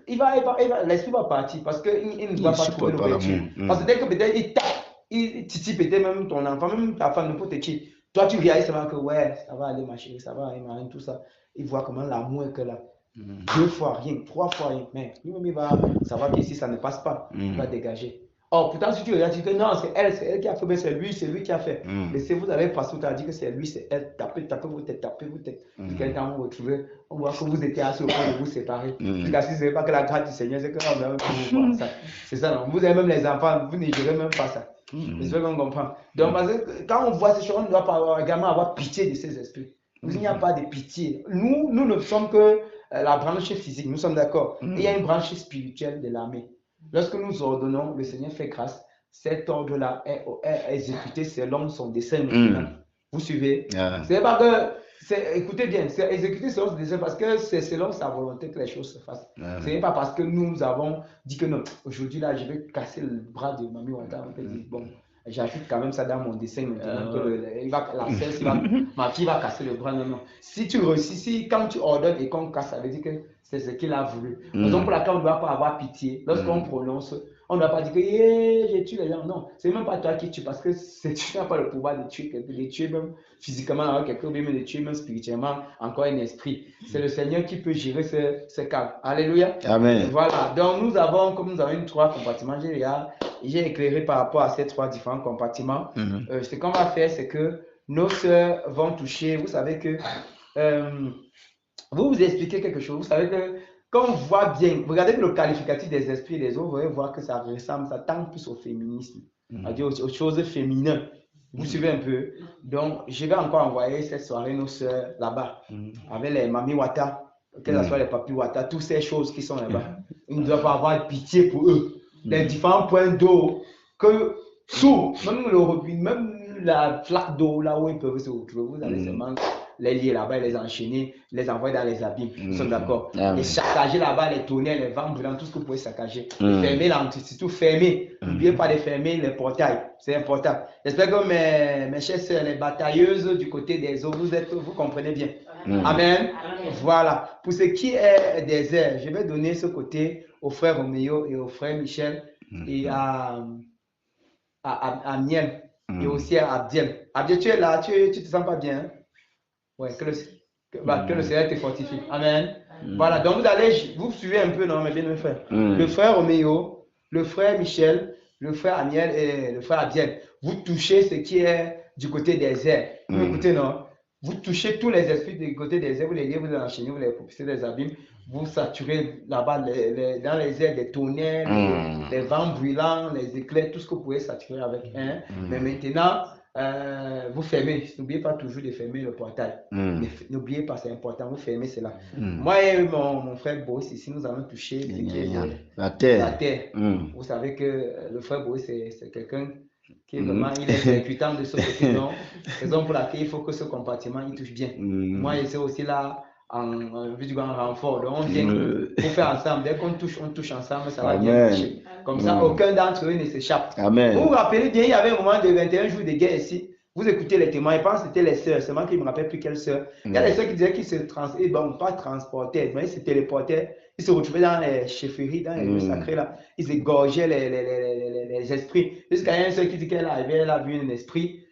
l'esprit va partir parce qu'il ne va pas trouver l'ouverture. Parce que dès que peut-être il tape, il titille peut-être même ton enfant, même ta femme, n'importe qui. Toi, tu réalises seulement que ouais, ça va aller ma chérie, ça va aller ma reine, tout ça. Il voit comment l'amour est que là. 2 fois rien, 3 fois rien. Mais lui-même, il va savoir qu'ici, ça ne passe pas. Il va dégager. Or, pourtant, si tu regardes, tu dis que non, c'est elle qui a fait, mais c'est lui qui a fait. Mais si vous avez passé tout à dit que c'est lui, c'est elle, tapez vos têtes. Quelqu'un vous retrouvez, on voit que vous étiez assis au point de vous séparer. Parce que si ce n'est pas que la grâce du Seigneur, c'est que vous avez même ça. C'est ça, non? Vous avez même les enfants, vous ne gérez même pas ça. J'espère qu'on comprend. Donc, parce que quand on voit ces choses, on ne doit pas également avoir pitié de ces esprits. Il n'y a pas de pitié. Nous ne sommes que la branche physique, nous sommes d'accord. Il y a une branche spirituelle de l'armée. Lorsque nous ordonnons, le Seigneur fait grâce, cet ordre-là est exécuté selon son dessein. Vous suivez? C'est pas que, écoutez bien, c'est exécuté selon son dessein parce que c'est selon sa volonté que les choses se fassent. Ce n'est pas parce que nous avons dit que non, aujourd'hui là, je vais casser le bras de Mamie Wanda. On peut dire, bon, j'ajoute quand même ça dans mon dessin maintenant que ma fille va casser le bras. Non, non. Si tu réussis, quand tu ordonnes et qu'on casse, ça veut dire que c'est ce qu'il a voulu. Raison pour laquelle on ne doit pas avoir pitié. Lorsqu'on prononce, on ne doit pas dire que j'ai tué les gens. Non, c'est même pas toi qui tues parce que tu n'as pas le pouvoir de tuer quelqu'un, de tuer même physiquement quelqu'un, ou même de tuer même spirituellement encore un esprit. C'est le Seigneur qui peut gérer ce cas. Alléluia. Amen. Voilà. Donc nous avons, comme nous avons une 3 compartiments, j'ai éclairé par rapport à ces 3 différents compartiments. Ce qu'on va faire, c'est que nos sœurs vont toucher. Vous savez que vous expliquez quelque chose. Vous savez que quand on voit bien, regardez le qualificatif des esprits des autres, vous allez voir que ça ressemble, ça tend plus au féminisme, c'est-à-dire aux choses féminines. Vous suivez un peu? Donc, je vais encore envoyer cette soirée nos sœurs là-bas, avec les mamies Wata, que ce soit les papis Wata, toutes ces choses qui sont là-bas. Ils ne doivent pas avoir pitié pour eux. Les différents points d'eau que sous, même le robinet, même la flaque d'eau là où ils peuvent se retrouver, vous allez seulement les lier là-bas, les enchaîner, les envoyer dans les abîmes. Nous sommes d'accord. Et saccager là-bas les tonnerres, les vents brûlants, tout ce que vous pouvez saccager. Fermer l'entrée, surtout fermer. N'oubliez pas de fermer les portails. C'est important. J'espère que mes chers sœurs, les batailleuses du côté des eaux, vous comprenez bien. Amen. Voilà. Pour ce qui est des airs, je vais donner ce côté au frère Roméo et au frère Michel et à Miel et aussi à Abdiel. Abdiel, tu es là, tu te sens pas bien? Hein? Ouais, que le Seigneur te fortifie. Amen. Voilà, donc vous suivez un peu, non, mes bien frères. Le frère Roméo, le frère Michel, le frère Amiel et le frère Abdiel. Vous touchez ce qui est du côté des airs. Vous écoutez, non? Vous touchez tous les esprits du côté des airs, vous les liez, vous les enchaînez, vous les propulsez des abîmes. Vous saturez là-bas dans les airs des tonnerres, les vents brûlants, les éclairs, tout ce que vous pouvez saturer avec un. Mais maintenant, vous fermez. N'oubliez pas toujours de fermer le portail. N'oubliez pas, c'est important, vous fermez cela. Moi et mon frère Boris, ici, nous allons toucher la terre. Vous savez que le frère Boris, c'est quelqu'un qui est vraiment, il est exécutant de ce côté. Donc, raison pour laquelle il faut que ce compartiment il touche bien. Moi, je suis aussi là en vue du grand renfort. Donc, on vient pour faire ensemble. Dès qu'on touche, on touche ensemble, ça va bien toucher. Comme ça, aucun d'entre eux ne s'échappe. Vous vous rappelez bien, il y avait un moment de 21 jours de guerre ici. Vous écoutez les témoins, je pense que c'était les sœurs, seulement qu'ils ne me rappellent plus quelles sœurs. Il y a des sœurs qui disaient qu'ils se pas transportaient, mais ils se téléportaient. Ils se retrouvaient dans les chefferies, dans les lieux sacrés là. Ils égorgeaient les esprits. Jusqu'à un seul qui dit qu'elle a vu un esprit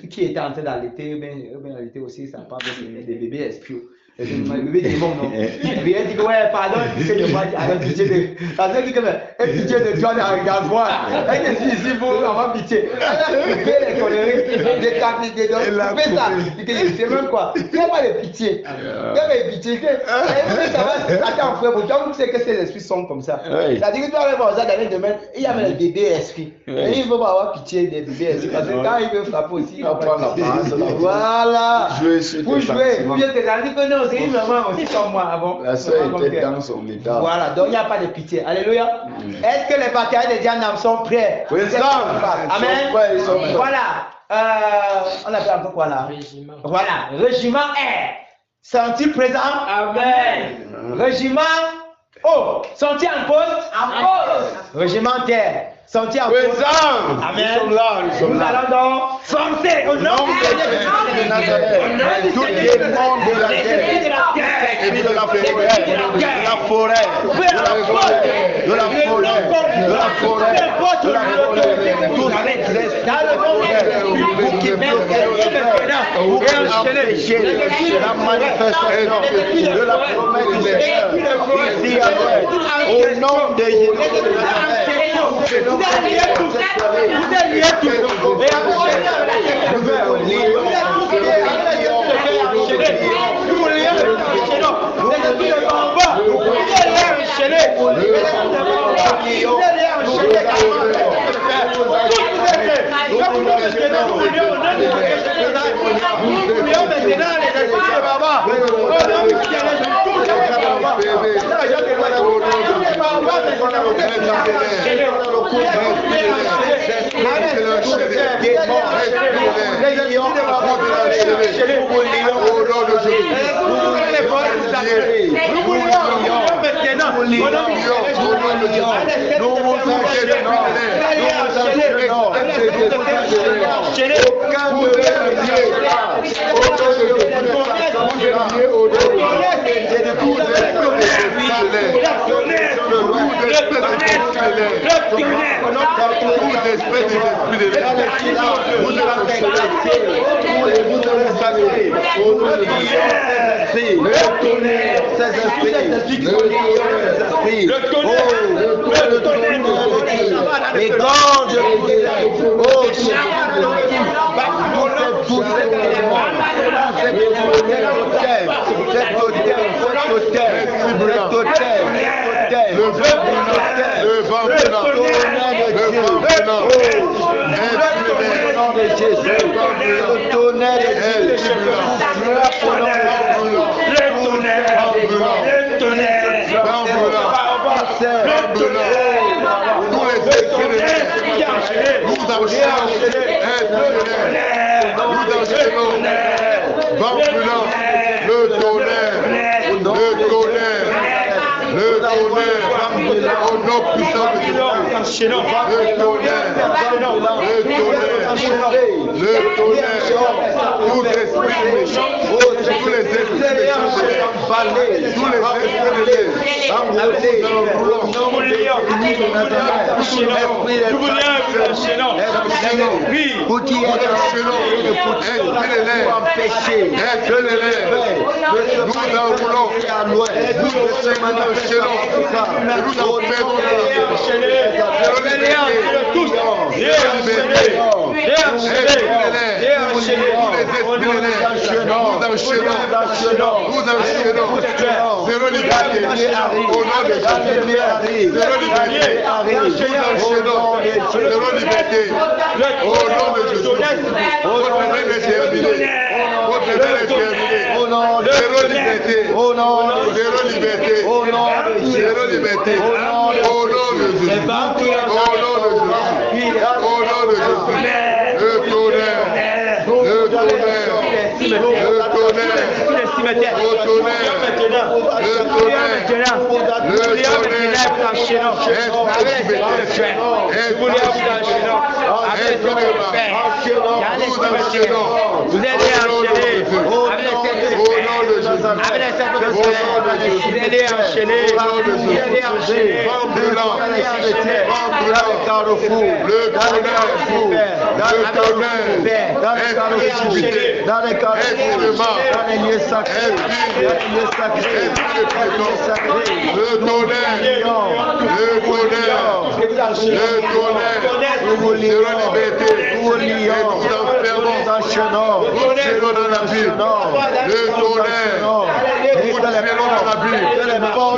qui était en train d'allaiter, bien allaiter aussi, ça parle des bébés esprits. Le bébé démon, non. Rien dit que, ouais, pardon, pitié de moi, pitié de. Pardon, dit que, pitié de toi, regarde moi. Elle est ici pour avoir pitié. Les conneries, des capacités, donc, fais ça. Je sais même quoi. Il n'y a pas de pitié. Il n'y a pas de pitié. Attends, frère, vous savez que ces esprits sont comme ça. Ça dit que tu vas aller voir ça dans les domaines. Il y avait les bébés esprits. Et il ne faut pas avoir pitié des bébés esprits. Parce que quand il veut frapper aussi, il va prendre la base. Voilà. Pour jouer. Vous bien te dire que non. C'est une maman aussi comme moi avant. La soeur était dans son état. Voilà, donc il n'y a pas de pitié. Alléluia. Est-ce que les batailles des diables sont prêts? Oui, Amen. Voilà. On appelle encore quoi là? Régiment. Voilà. Régiment R. Sont-ils présents? Amen. Régiment O. Sont-ils en poste? En poste. Régiment Terre. Sont-ils en poste? Amen. Nous allons donc forcer au nom de Nazareth. Tout le monde de la terre. Et de la forêt. Tous les vous qui empêcher la manifestation de la promesse du Seigneur ici au nom de Jésus. Vous êtes liés tous. Et enchaînés avec la tête de fer. Vous êtes tous liés avec la tête de fer enchaînés. Nous vous liez avec les enchaînants. Vous êtes tous les combats. Vous êtes liés enchaînés. Vous êtes liés enchaînés carrément avec la tête de fer. Tous vous êtes liés. Quand vous nous maintenant, nous vous lions au nom de Jésus. Nous vous lions maintenant les esprits de Baba. Au nom de Jésus, tous les Baba.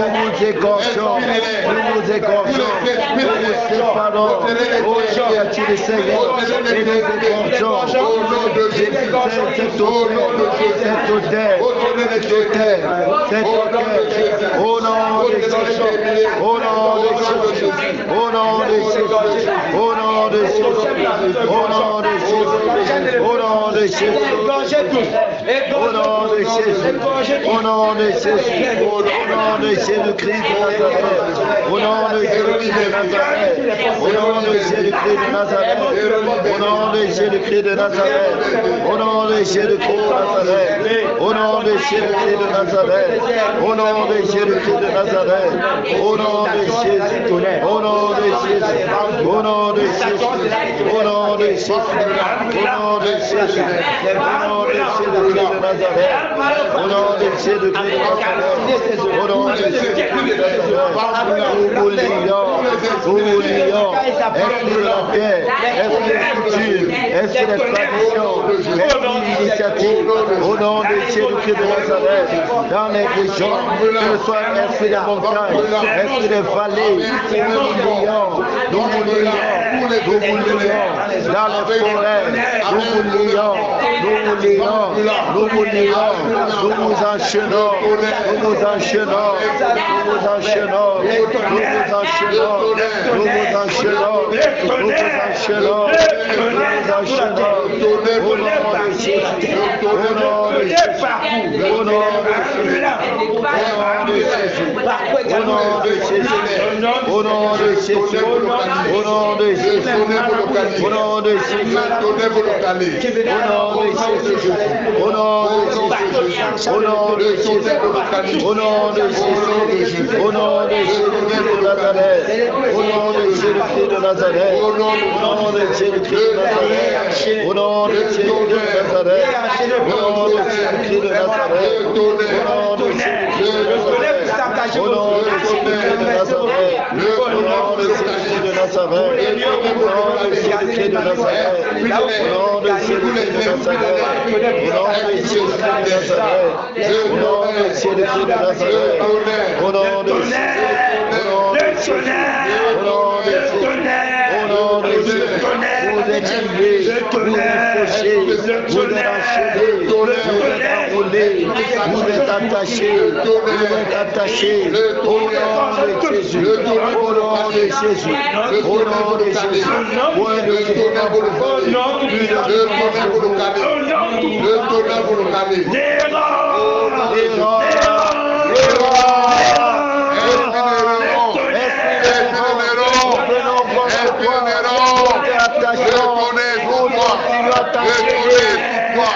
Nous écorchons, nous nous écorchons, nous nous séparons, ô créature du Seigneur, et nous écorchons, cette odeur, au nom de Jésus, au nom de Jésus, au nom de Jésus, au nom de Jésus, au nom de Jésus, au nom de Jésus, au nom de Jésus, au nom de Jésus, au nom de Jésus-Christ de Nazareth, au nom de Jésus-Christ de Nazareth, au nom de Jésus-Christ de Nazareth, au nom de Jésus-Christ de Nazareth, au nom de Jésus-Christ de Nazareth, au nom de Jésus-Christ de Nazareth, au nom de Jésus-Christ de Nazareth, au nom de Jésus, au nom de Jésus, au nom de Jésus, au nom de Jésus, au nom de Jésus, au nom de Jésus-Christ de Nazareth, au nom de Jésus-Christ de Nazareth, au nom de Jésus-Christ de Nazareth, nous lions, esprit de la terre, esprit de culture, esprit de tradition, esprit d'initiative, au nom de Jésus-Christ de Nazareth, dans les régions, que ce soit esprit de montagne, esprit de vallée, nous vous lions, dans les forêts, nous vous lions, nous vous enchaînons, au nom de Jésus, au nom de Jésus, au nom de Jésus, au nom de Jésus, au nom de Jésus, au nom de Jésus-Christ de Nazareth, au nom de Jésus-Christ de Nazareth, au nom de Jésus-Christ de Nazareth, au nom de Jésus-Christ de Nazareth, au nom de Jésus-Christ de Nazareth, au nom de Jésus-Christ de Nazareth, au nom de Jésus-Christ de Nazareth, au nom de Jésus-Christ de Nazareth, au nom de Jésus-Christ de Nazareth, au nom de Jésus-Christ de Nazareth, au nom de Jésus-Christ de Nazareth, au nom de Jésus-Christ de Nazareth, au nom de vous êtes liés, vous êtes fauchés, vous êtes enchaînés, vous êtes enroulés, vous êtes attachés, au nom de Jésus, au nom de Jésus, au nom de Jésus, point de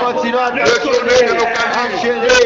continuez à enchaîner,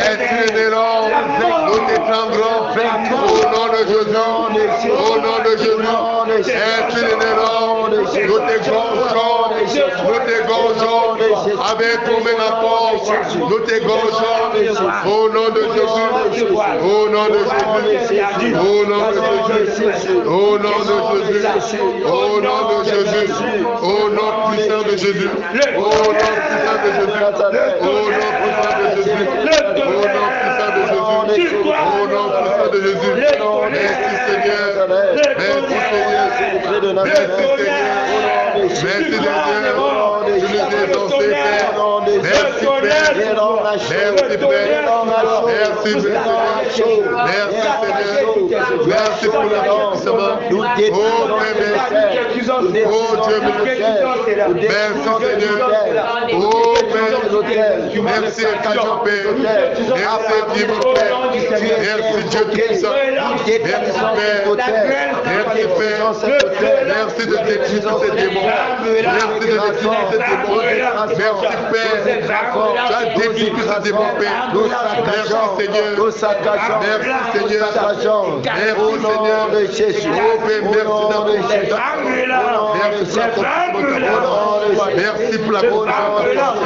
Nous Esprit de Néron, nous t'égorgeons avec ton main à force, nous t'égorgeons au nom de Jésus, au nom de Jésus, au nom de Jésus, au nom de Jésus, au nom de Jésus, au nom puissant de Jésus, au nom puissant de Jésus, au nom puissant de Jésus, au nom puissant de Jésus, au nom puissant de Jésus. Merci Seigneur, merci Seigneur, merci Seigneur, merci Seigneur, tu nous es exaucé, Père. Merci Père, merci Père, merci Seigneur, merci Seigneur, merci pour l'accomplissement. Oh Père, merci. Oh Dieu, merci Seigneur. Oh Père, merci infiniment Père, merci infiniment Père, merci Dieu tout-puissant, merci Père, merci Père, merci de détruire tous ces démons, merci de détruire tous ces démons, merci Père, tu as détruit tous ces démons Père, merci Seigneur, merci Seigneur, merci Seigneur, oh Père, merci pour l'accomplissement de ta parole,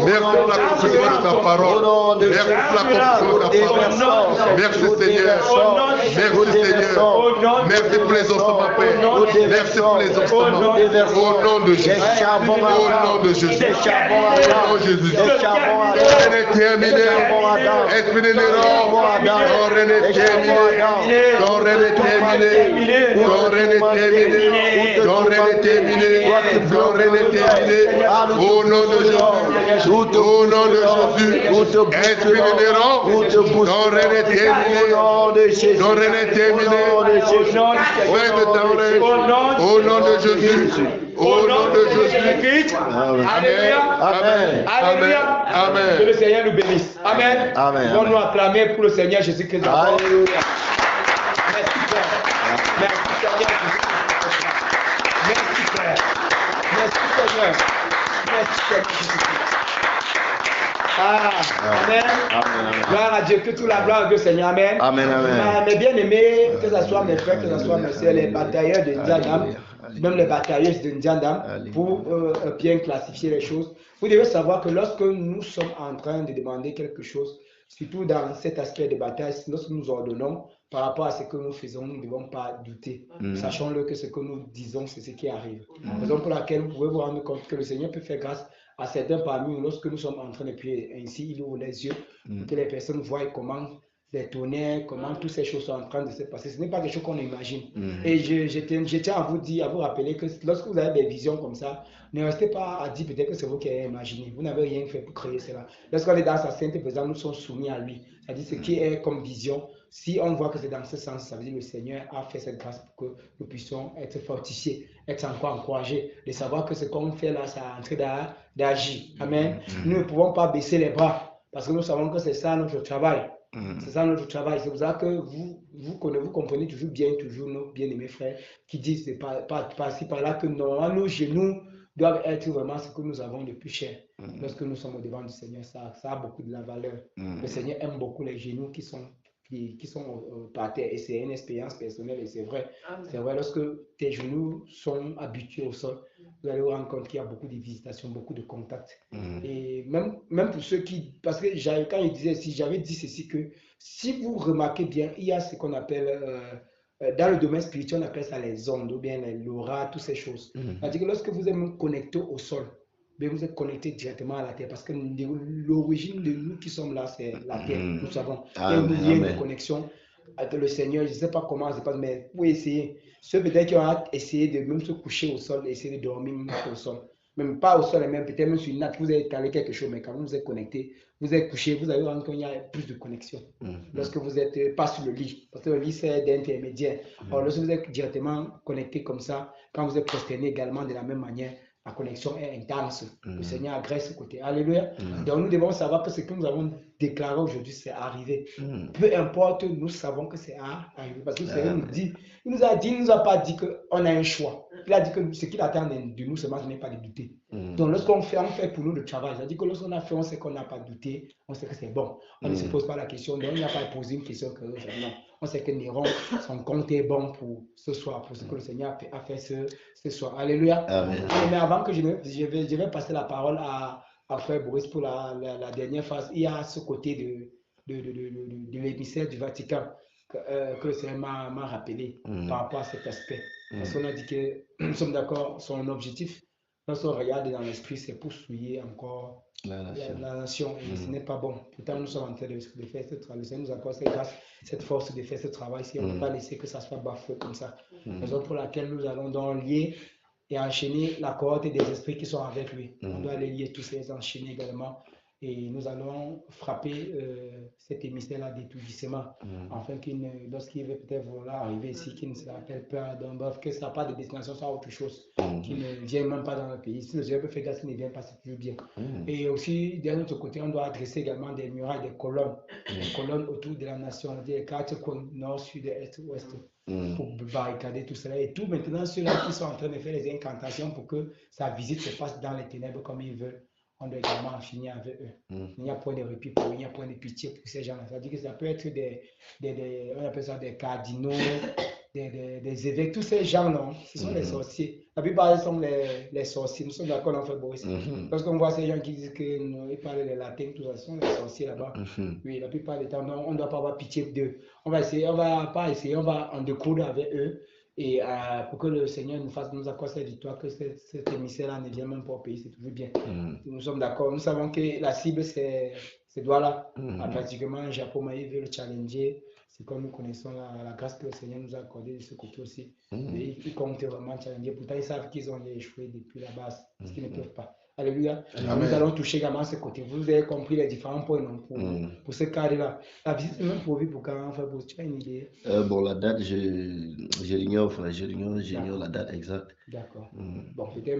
merci pour l'accomplissement de ta parole, merci Seigneur, merci Seigneur, merci pour les ossements Père, merci pour les ossements, au nom de Jésus, au nom de Jésus, au nom de Jésus, ton règne est terminé, Esprit de Néron, ton règne est terminé, ton règne est terminé, ton règne est terminé, ton règne est terminé, ton règne est terminé, au nom de Jésus, au nom de Jésus, Esprit de Néron, ton règne est terminé, ton règne est terminé, fin de ton règne, au nom de Jésus, au nom de Jésus. Amen. Amen. Amen. Amen. Que le Seigneur nous bénisse. Amen. Amen. Nous nous acclamer pour le Seigneur Jésus-Christ. Alléluia. Merci Père. Merci Seigneur. Merci Père. Merci Seigneur. Merci Seigneur. Amen. Gloire à Dieu, que toute la gloire de Seigneur. Amen. Amen. Amen. Mes bien-aimés, que ce soit mes frères, que ce soit mes soeurs, les batailleurs de Ndiandam, même les batailleuses de Ndiandam, pour bien classifier les choses. Vous devez savoir que lorsque nous sommes en train de demander quelque chose, surtout dans cet aspect de bataille, lorsque nous ordonnons par rapport à ce que nous faisons, nous ne devons pas douter. Sachons-le que ce que nous disons, c'est ce qui arrive. Raison pour laquelle vous pouvez vous rendre compte que le Seigneur peut faire grâce à certains parmi nous lorsque nous sommes en train de prier. Ainsi, il ouvre les yeux pour que les personnes voient comment les tonnerres, comment toutes ces choses sont en train de se passer. Ce n'est pas quelque chose qu'on imagine. Et je tiens à vous dire, à vous rappeler que lorsque vous avez des visions comme ça, ne restez pas à dire peut-être que c'est vous qui avez imaginé. Vous n'avez rien fait pour créer cela. Lorsqu'on est dans sa sainte présence, nous sommes soumis à lui. C'est-à-dire ce qui est comme vision. Si on voit que c'est dans ce sens, ça veut dire que le Seigneur a fait cette grâce pour que nous puissions être fortifiés, être encore encouragés, de savoir que ce qu'on fait là, c'est en train d'agir. Amen. Nous ne pouvons pas baisser les bras parce que nous savons que c'est ça notre travail. C'est ça notre travail. C'est pour ça que vous comprenez toujours bien, toujours nos bien-aimés frères qui disent par-ci, par-là que normalement nos genoux doivent être vraiment ce que nous avons de plus cher. Lorsque nous sommes au devant du Seigneur, ça a beaucoup de la valeur. Le Seigneur aime beaucoup les genoux qui sont par terre, et c'est une expérience personnelle et c'est vrai. C'est vrai, lorsque tes genoux sont habitués au sol, vous allez vous rendre compte qu'il y a beaucoup de visitations, beaucoup de contacts. Et même pour ceux qui, parce que quand il disait, si j'avais dit ceci, que si vous remarquez bien, il y a ce qu'on appelle, dans le domaine spirituel, on appelle ça les ondes, ou bien l'aura, toutes ces choses. C'est-à-dire que lorsque vous êtes connecté au sol, mais vous êtes connecté directement à la terre, parce que l'origine de nous qui sommes là, c'est la terre. Nous savons. Il y a un lien de connexion avec le Seigneur. Je ne sais pas comment ça se passe, mais vous essayer. Ceux peut-être qui ont essayé de même se coucher au sol, essayer de dormir même au sol. Même pas au sol, mais même peut-être même sur une natte, vous avez calé quelque chose, mais quand vous êtes connecté, vous êtes couché, vous avez rendu compte qu'il y a plus de connexion. Lorsque vous n'êtes pas sur le lit, parce que le lit c'est d'intermédiaire. Alors lorsque vous êtes directement connecté comme ça, quand vous êtes prosterné également de la même manière, la connexion est intense. Le Seigneur agresse ce côté. Alléluia. Donc nous devons savoir que ce que nous avons déclaré aujourd'hui, c'est arrivé. Peu importe, nous savons que c'est arrivé. Parce que le Seigneur nous dit, il nous a pas dit qu'on a un choix. Il a dit que ce qu'il attend de nous seulement, ce n'est pas de douter. Donc, lorsqu'on fait, on fait pour nous le travail. C'est-à-dire que lorsqu'on a fait, on sait qu'on n'a pas douté, on sait que c'est bon. On ne se pose pas la question, donc on n'a pas posé une question que non. On sait que Néron, son compte est bon pour ce soir, pour ce que le Seigneur a fait ce soir. Alléluia. Amen. Mais avant que je vais passer la parole à Frère Boris pour la dernière phase, il y a ce côté de l'émissaire du Vatican que le Seigneur m'a rappelé par rapport à cet aspect. Parce qu'on a dit que nous sommes d'accord, son objectif, lorsqu'on regarde dans l'esprit, c'est pour souiller encore la nation. Et ce n'est pas bon. Pourtant, nous sommes en train de faire ce travail. Le Seigneur nous accorde cette grâce, cette force de faire ce travail. Si on ne peut pas laisser que ça soit bafoué comme ça. Raison pour laquelle nous allons donc lier et enchaîner la cohorte des esprits qui sont avec lui. On doit les lier tous ces enchaîner également. Et nous allons frapper cet émissaire-là d'étourdissement, afin lorsqu'il veut peut-être vouloir arriver ici, qu'il ne se rappelle pas d'un bœuf, que ça n'a pas de destination, soit autre chose, qu'il ne vienne même pas dans le pays. Si le Seigneur peut faire grâce, qu'il ne vient pas, c'est toujours bien. Et aussi, d'un autre côté, on doit adresser également des murailles, des colonnes autour de la nation, des 4 coins, nord, sud, est, ouest, pour barricader tout cela. Et tout maintenant, ceux-là qui sont en train de faire les incantations pour que sa visite se fasse dans les ténèbres comme ils veulent, on doit également en finir avec eux. Il n'y a point de répit pour eux, il n'y a point de pitié pour ces gens-là. C'est-à-dire que ça peut être on appelle ça des cardinaux, des évêques, tous ces gens-là, ce sont les sorciers. La plupart sont les sorciers. Nous sommes d'accord, on fait Boris. Lorsqu'on voit ces gens qui disent qu'ils parlent le latin, tout ça, ce sont les sorciers là-bas. Oui, la plupart du temps, non, on ne doit pas avoir pitié d'eux. On va en découdre avec eux. Et pour que le Seigneur nous accorde cette victoire, que cet émissaire-là ne vienne même pas au pays, c'est toujours bien. Nous sommes d'accord. Nous savons que la cible, c'est Douala. Pratiquement, Japon il veut le challenger. C'est comme nous connaissons la grâce que le Seigneur nous a accordée de ce côté aussi. Et ils comptent vraiment challenger. Pourtant, ils savent qu'ils ont échoué depuis la base, parce qu'ils ne peuvent pas. Alléluia. Nous allons toucher également ce côté. Vous avez compris les différents points non, pour ce cadre-là. La visite est même prévue pour quand, enfin, tu as une idée? Bon, la date, je l'ignore, la date exacte. D'accord. Bon, peut-être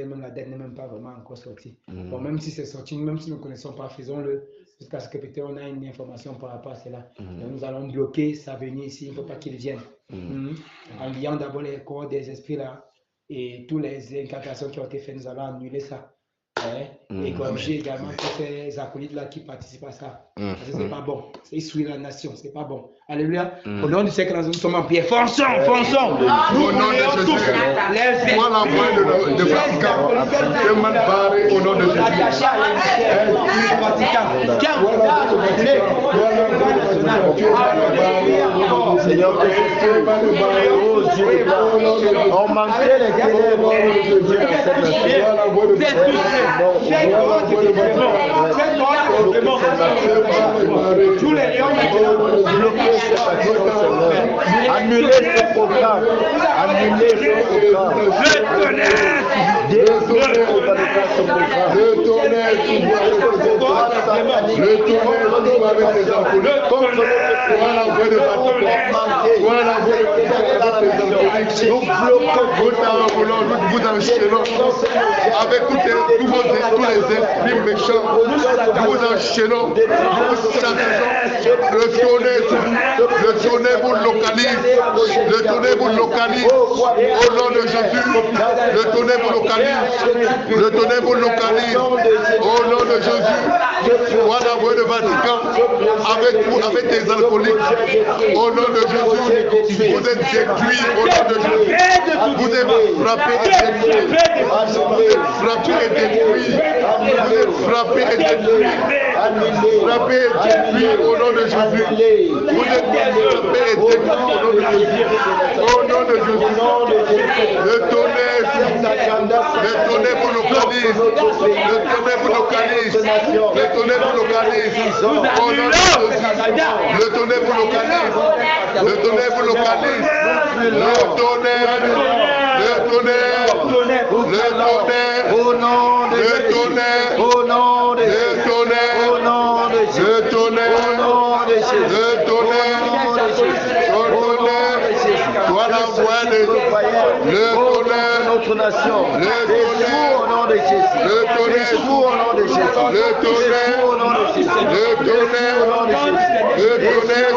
même la date n'est même pas vraiment encore sortie. Bon, même si c'est sorti, même si nous ne connaissons pas, faisons-le jusqu'à ce que peut-être on a une information par rapport à cela. Donc, nous allons bloquer sa venue ici, il ne faut pas qu'il vienne. En liant d'abord les corps des esprits là et toutes les incantations qui ont été faites, nous allons annuler ça. Et corriger également tous ces acolytes-là qui participent à ça. Parce que c'est pas bon. C'est souiller la nation, c'est pas bon. Alléluia. Au nom du Seigneur, nous sommes en prière. Fonçons. Nous prions tous. Les Moi, la voix de Vatican. Je m'en au nom de Jésus. Seigneur, on manquait les ténèbres de Dieu dans cette nation. Tous les lions annuler ce programme. Vous enchaînons avec tous les esprits méchants. Vous enchaînons, vous chassons. Le tonnerre vous localise. Le tonnerre vous localise. Au nom de Jésus, le tonnerre vous localise. Le tonnerre vous localise. Au nom de Jésus, voilà voix de Vatican avec des alcooliques. Au nom de Jésus, vous êtes détruits. Au nom de Jésus, vous êtes frappés et détruits. Vous êtes frappés et détruits. Vous êtes frappés et détruits. Frappés et détruits au nom de Jésus. Vous êtes frappés et détruits au nom de Jésus. Au nom de Jésus. Le tonnerre vous localise. Le tonnerre vous localise. Le tonnerre vous localise. Au nom de Jésus. Le tonnerre vous localise. Le tonnerre vous localise. Le tonnerre. Le tonnerre. Le tonnerre. Au nom de Jésus. Le tonnerre. Au nom de Jésus. Le tonnerre. Au nom de Jésus. Le tonnerre. Au nom de Jésus. Le tonnerre. Toi la voix de le tonnerre. Notre nation. Le tonnerre. Au nom de Jésus. Le tonnerre. Au nom de Jésus. Le tonnerre. Au nom de Jésus. Le tonnerre. Au nom de Jésus. Le tonnerre.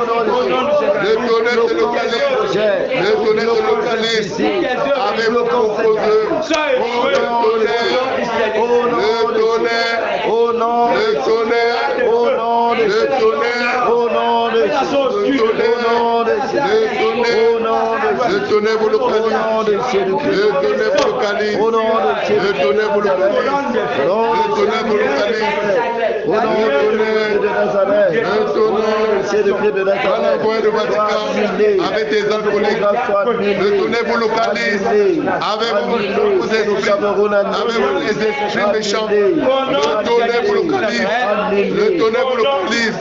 Le tonnerre se localise. Le tonnerre se localise. Avec le composeur. Le tonnerre. le tonnerre, Au nom le tonnerre, au nom de le tonnerre, au nom de le tonnerre vous localise, le tonnerre vous localise, au nom de le tonnerre vous localise, le tonnerre vous localise, au nom de Nazareth, le tonnerre de dans la voie de Vatican avec des alcooliques, le tonnerre vous localise avec vos esprits, avec les esprits méchants, le tonnerre vous localise, le tonnerre vous localise,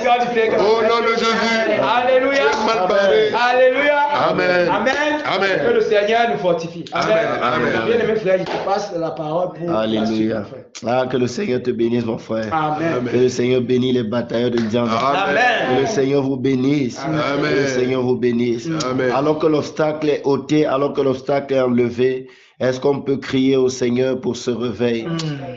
au nom de Jésus. Alléluia. Mal barré. Alléluia. Amen. Amen. Amen. Que le Seigneur nous fortifie. Amen. Amen. Bien aimé frère, il te passe la parole pour Alléluia. Ah, que le Seigneur te bénisse, mon frère. Amen. Que le Seigneur bénisse les batailleurs de Dieu. Amen. Que le Seigneur vous bénisse. Amen. Que le Seigneur vous bénisse. Amen. Alors que l'obstacle est ôté, alors que l'obstacle est enlevé, est-ce qu'on peut crier au Seigneur pour ce réveil?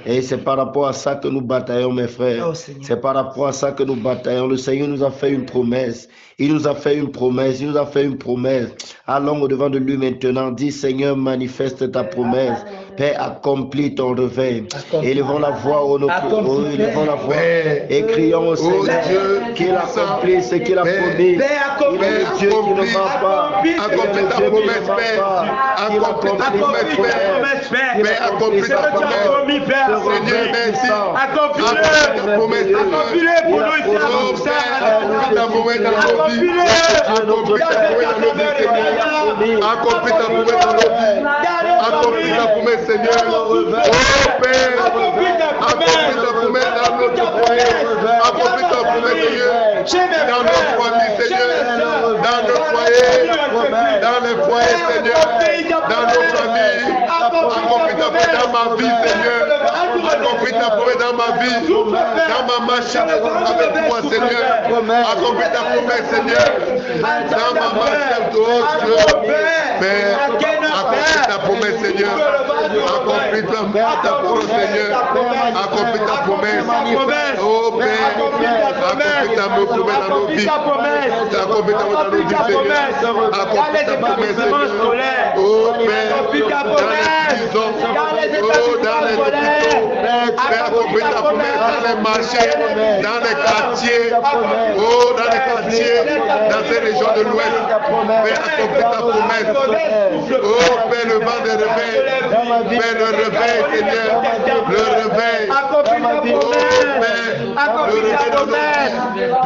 Et c'est par rapport à ça que nous bataillons, mes frères. C'est par rapport à ça que nous bataillons. Le Seigneur nous a fait une promesse. Il nous a fait une promesse. Il nous a fait une promesse. Allons au-devant de lui maintenant. Dis, Seigneur, manifeste ta promesse. Père, accomplis ton réveil. Élevons la voix au nom de élevons la voix. Et crions au Seigneur qu'il accomplisse ce qu'il a promis. Il est Dieu qui ne ment pas. Accomplis ta promesse, Père. Accomplis ta promesse, Père. Père, accomplis ta promesse. Seigneur, merci. Accomplis ta promesse. Accomplis pour nous ici. Accomplis ta promesse dans nos vies. Accomplis ta promesse dans nos vies, Seigneur. Accomplis ta promesse dans nos vies. Accomplis ta promesse, Seigneur. Oh Père, accomplis ta promesse dans notre foyer. Accomplis ta promesse, Seigneur. Dans nos familles, Seigneur. Dans nos foyers. Dans les foyers, Seigneur. Dans nos familles. Accomplis ta promesse dans ma vie, Seigneur. Accomplis ta promesse dans ma vie. Dans ma marche avec toi, Seigneur. Accomplis ta promesse, Seigneur. Dans ma marche avec toi, Père. Accomplis ta promesse, Seigneur. Accomplis ta promesse, Seigneur. Accomplis ta promesse. Oh Père, accomplis ta promesse dans nos vies. Accomplis ta promesse dans nos vies, Seigneur. Accomplis ta promesse, Seigneur. Oh Père, dans les prisons, oh dans les hôpitaux. Père, accomplis ta promesse dans les marchés, dans les quartiers, oh dans les quartiers, dans ces régions de l'Ouest. Père, accomplis ta promesse. Oh Père, le vent des réveils. Père, le réveil, Seigneur. Le réveil. Oh Père, le réveil dans nos vies. Le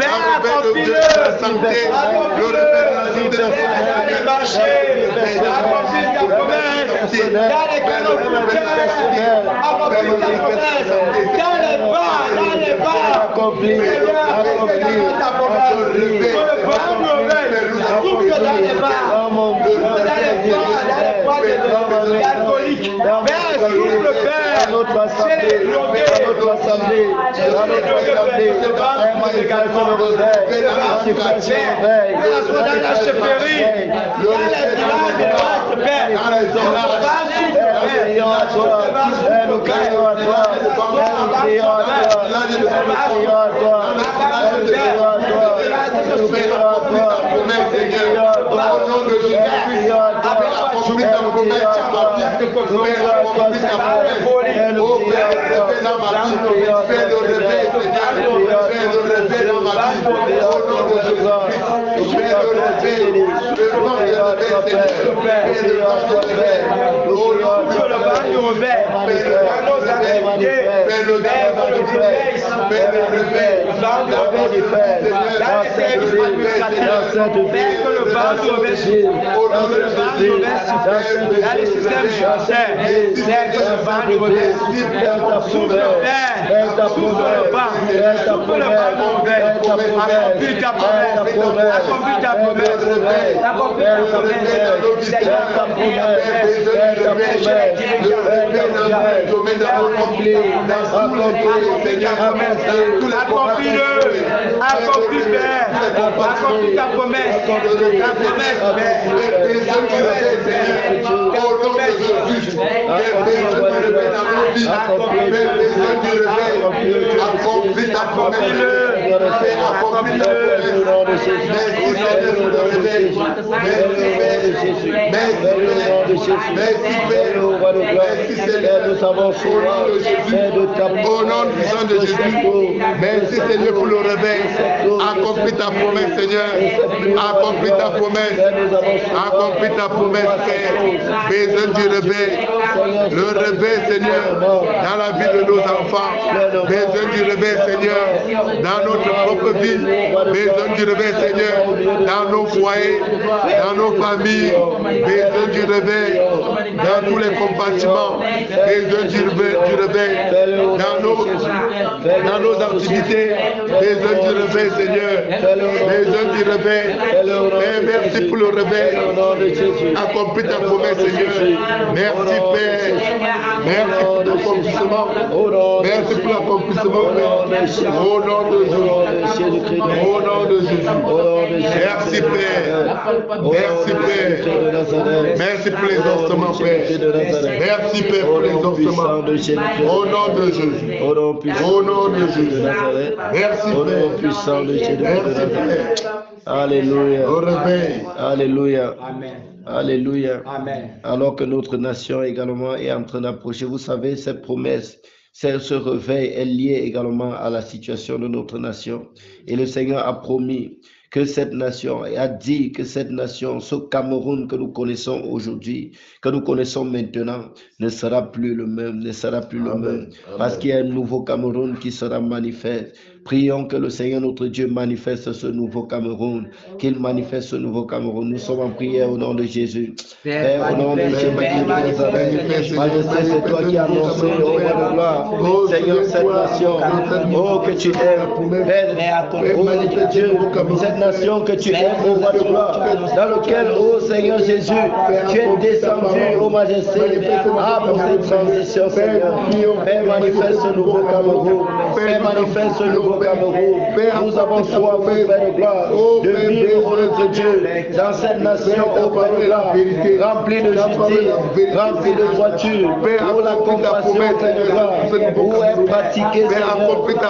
réveil de la santé. Le réveil de la santé de nos marchés. Accomplis ta promesse. Dans les canaux communautaires. Accomplis ta promesse. Dans les bars. Accomplis ta promesse. Coupe dans les bars. Alcoolique, Père, s'ouvre le Père, notre assemblée, la chefferie, nom de Jésus. Fais-le au nom de Jésus. Fais-le au nom de Jésus. Fais-le au nom de Jésus. Fais-le au roi de gloire. Père, nous avons soif. Père de ta Au nom puissant de Jésus. Merci Seigneur pour le réveil. Accomplis ta promesse, Seigneur. Accomplis ta promesse. Accomplis ta promesse, Père. Besoin du réveil. Le réveil, Seigneur, dans la vie de nos enfants. Besoin du réveil, Seigneur, dans notre propre vie. Besoin du réveil, Seigneur, dans nos foyers, dans nos familles. Besoin du réveil, dans tous les compartiments. Besoin du réveil, dans nos activités. Besoin du réveil, Seigneur. Besoin du réveil. Et merci pour le réveil. Accomplis ta promesse, Seigneur. Merci, Père. Merci pour l'accomplissement. Merci pour l'accomplissement. Au nom de Jésus. Au nom de Jésus. Merci, Père. Merci, Père. Merci pour les ossements, Père. Merci, Père, pour les ossements. Au nom de Jésus. Au nom de Jésus. Merci, Père. Puissant de Jésus. Merci, Père. Alléluia. Au réveil. Alléluia. Amen. Alléluia. Amen. Alors que notre nation également est en train d'approcher, vous savez, cette promesse, ce réveil est lié également à la situation de notre nation. Et le Seigneur a promis que cette nation, et a dit que cette nation, ce Cameroun que nous connaissons aujourd'hui, que nous connaissons maintenant, ne sera plus le même, ne sera plus le même. Parce qu'il y a un nouveau Cameroun qui sera manifeste. Prions que le Seigneur notre Dieu manifeste ce nouveau Cameroun, qu'il manifeste ce nouveau Cameroun. Nous sommes en prière au nom de Jésus. Père, au nom de Jésus, Majesté, c'est toi qui as annoncé au roi de gloire, Seigneur, cette nation, oh que tu aimes, Père, oh Dieu, cette nation que tu aimes, au roi de gloire, dans lequel, oh Seigneur Jésus, tu es descendu, oh Majesté, pour cette transition, Seigneur. Père, manifeste ce nouveau Cameroun, Père, manifeste ce nouveau Cameroun. Nous avons soif, Père de gloire, de vivre, oh notre Dieu, dans cette nation, oh Père de gloire, remplie de justice, remplie de droiture, pour la compassion, Père de gloire, où est pratiquée, Seigneur,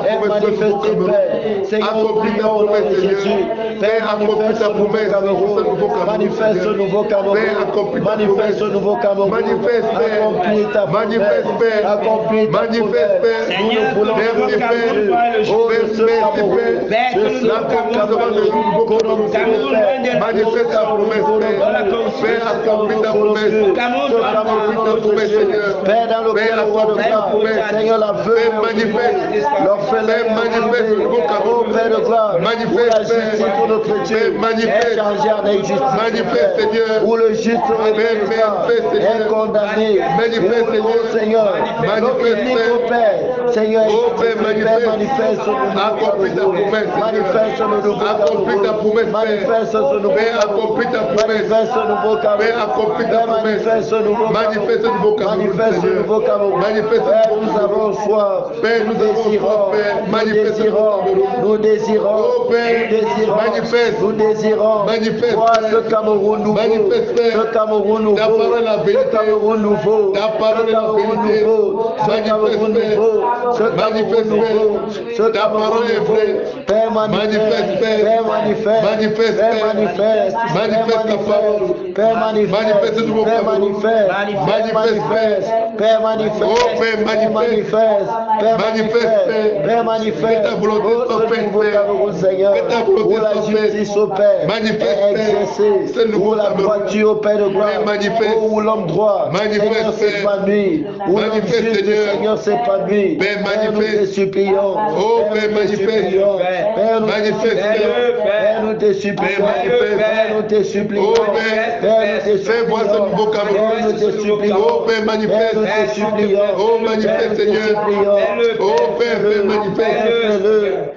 est manifestée, Père. Seigneur, nous prions au nom de Jésus. Père, manifeste ce nouveau Cameroun, manifeste ce nouveau Cameroun, manifeste ce nouveau Cameroun, accomplis ta promesse, accomplis ta promesse. Nous ne voulons pas Cameroun, oh ce Cameroun, manifeste ta promesse, Père, accomplis ta promesse, Père, dans le cœur de gloire, Seigneur, la veuve, manifeste le nouveau Cameroun, Père de gloire, où la justice pour notre Dieu est changée en injustice, où le juste est condamné, où, Seigneur, notre unique Père, Seigneur, manifeste ce nouveau Cameroun, manifeste ce nouveau Cameroun, manifeste ce nouveau Cameroun, manifeste ce nouveau Cameroun, manifeste ce nouveau Cameroun, manifeste ce nouveau Cameroun. Père, nous avons soif, nous désirons voir ce Cameroun nouveau, ce Cameroun nouveau, ce Cameroun nouveau, ce Cameroun nouveau, ce Cameroun nouveau, ce Cameroun nouveau, ce Cameroun nouveau. Père, manifeste, Père, manifeste, Père, manifeste, Père, manifeste, Père, manifeste, Père, manifeste, Père, manifeste, Père, manifeste, Père, manifeste, ce nouveau Cameroun, Seigneur, où la justice opère, est exercée, où la droiture opère de gloire, où l'homme droit, Seigneur, s'épanouit, où l'homme juste, Seigneur, s'épanouit. Père, nous te supplions, Père, nous te supplions, Père, nous te supplions, Père, nous te supplions, Père, nous te supplions, Père, nous te supplions, Père, manifeste, nous te supplions, oh, manifeste, Seigneur, oh, Père, manifeste,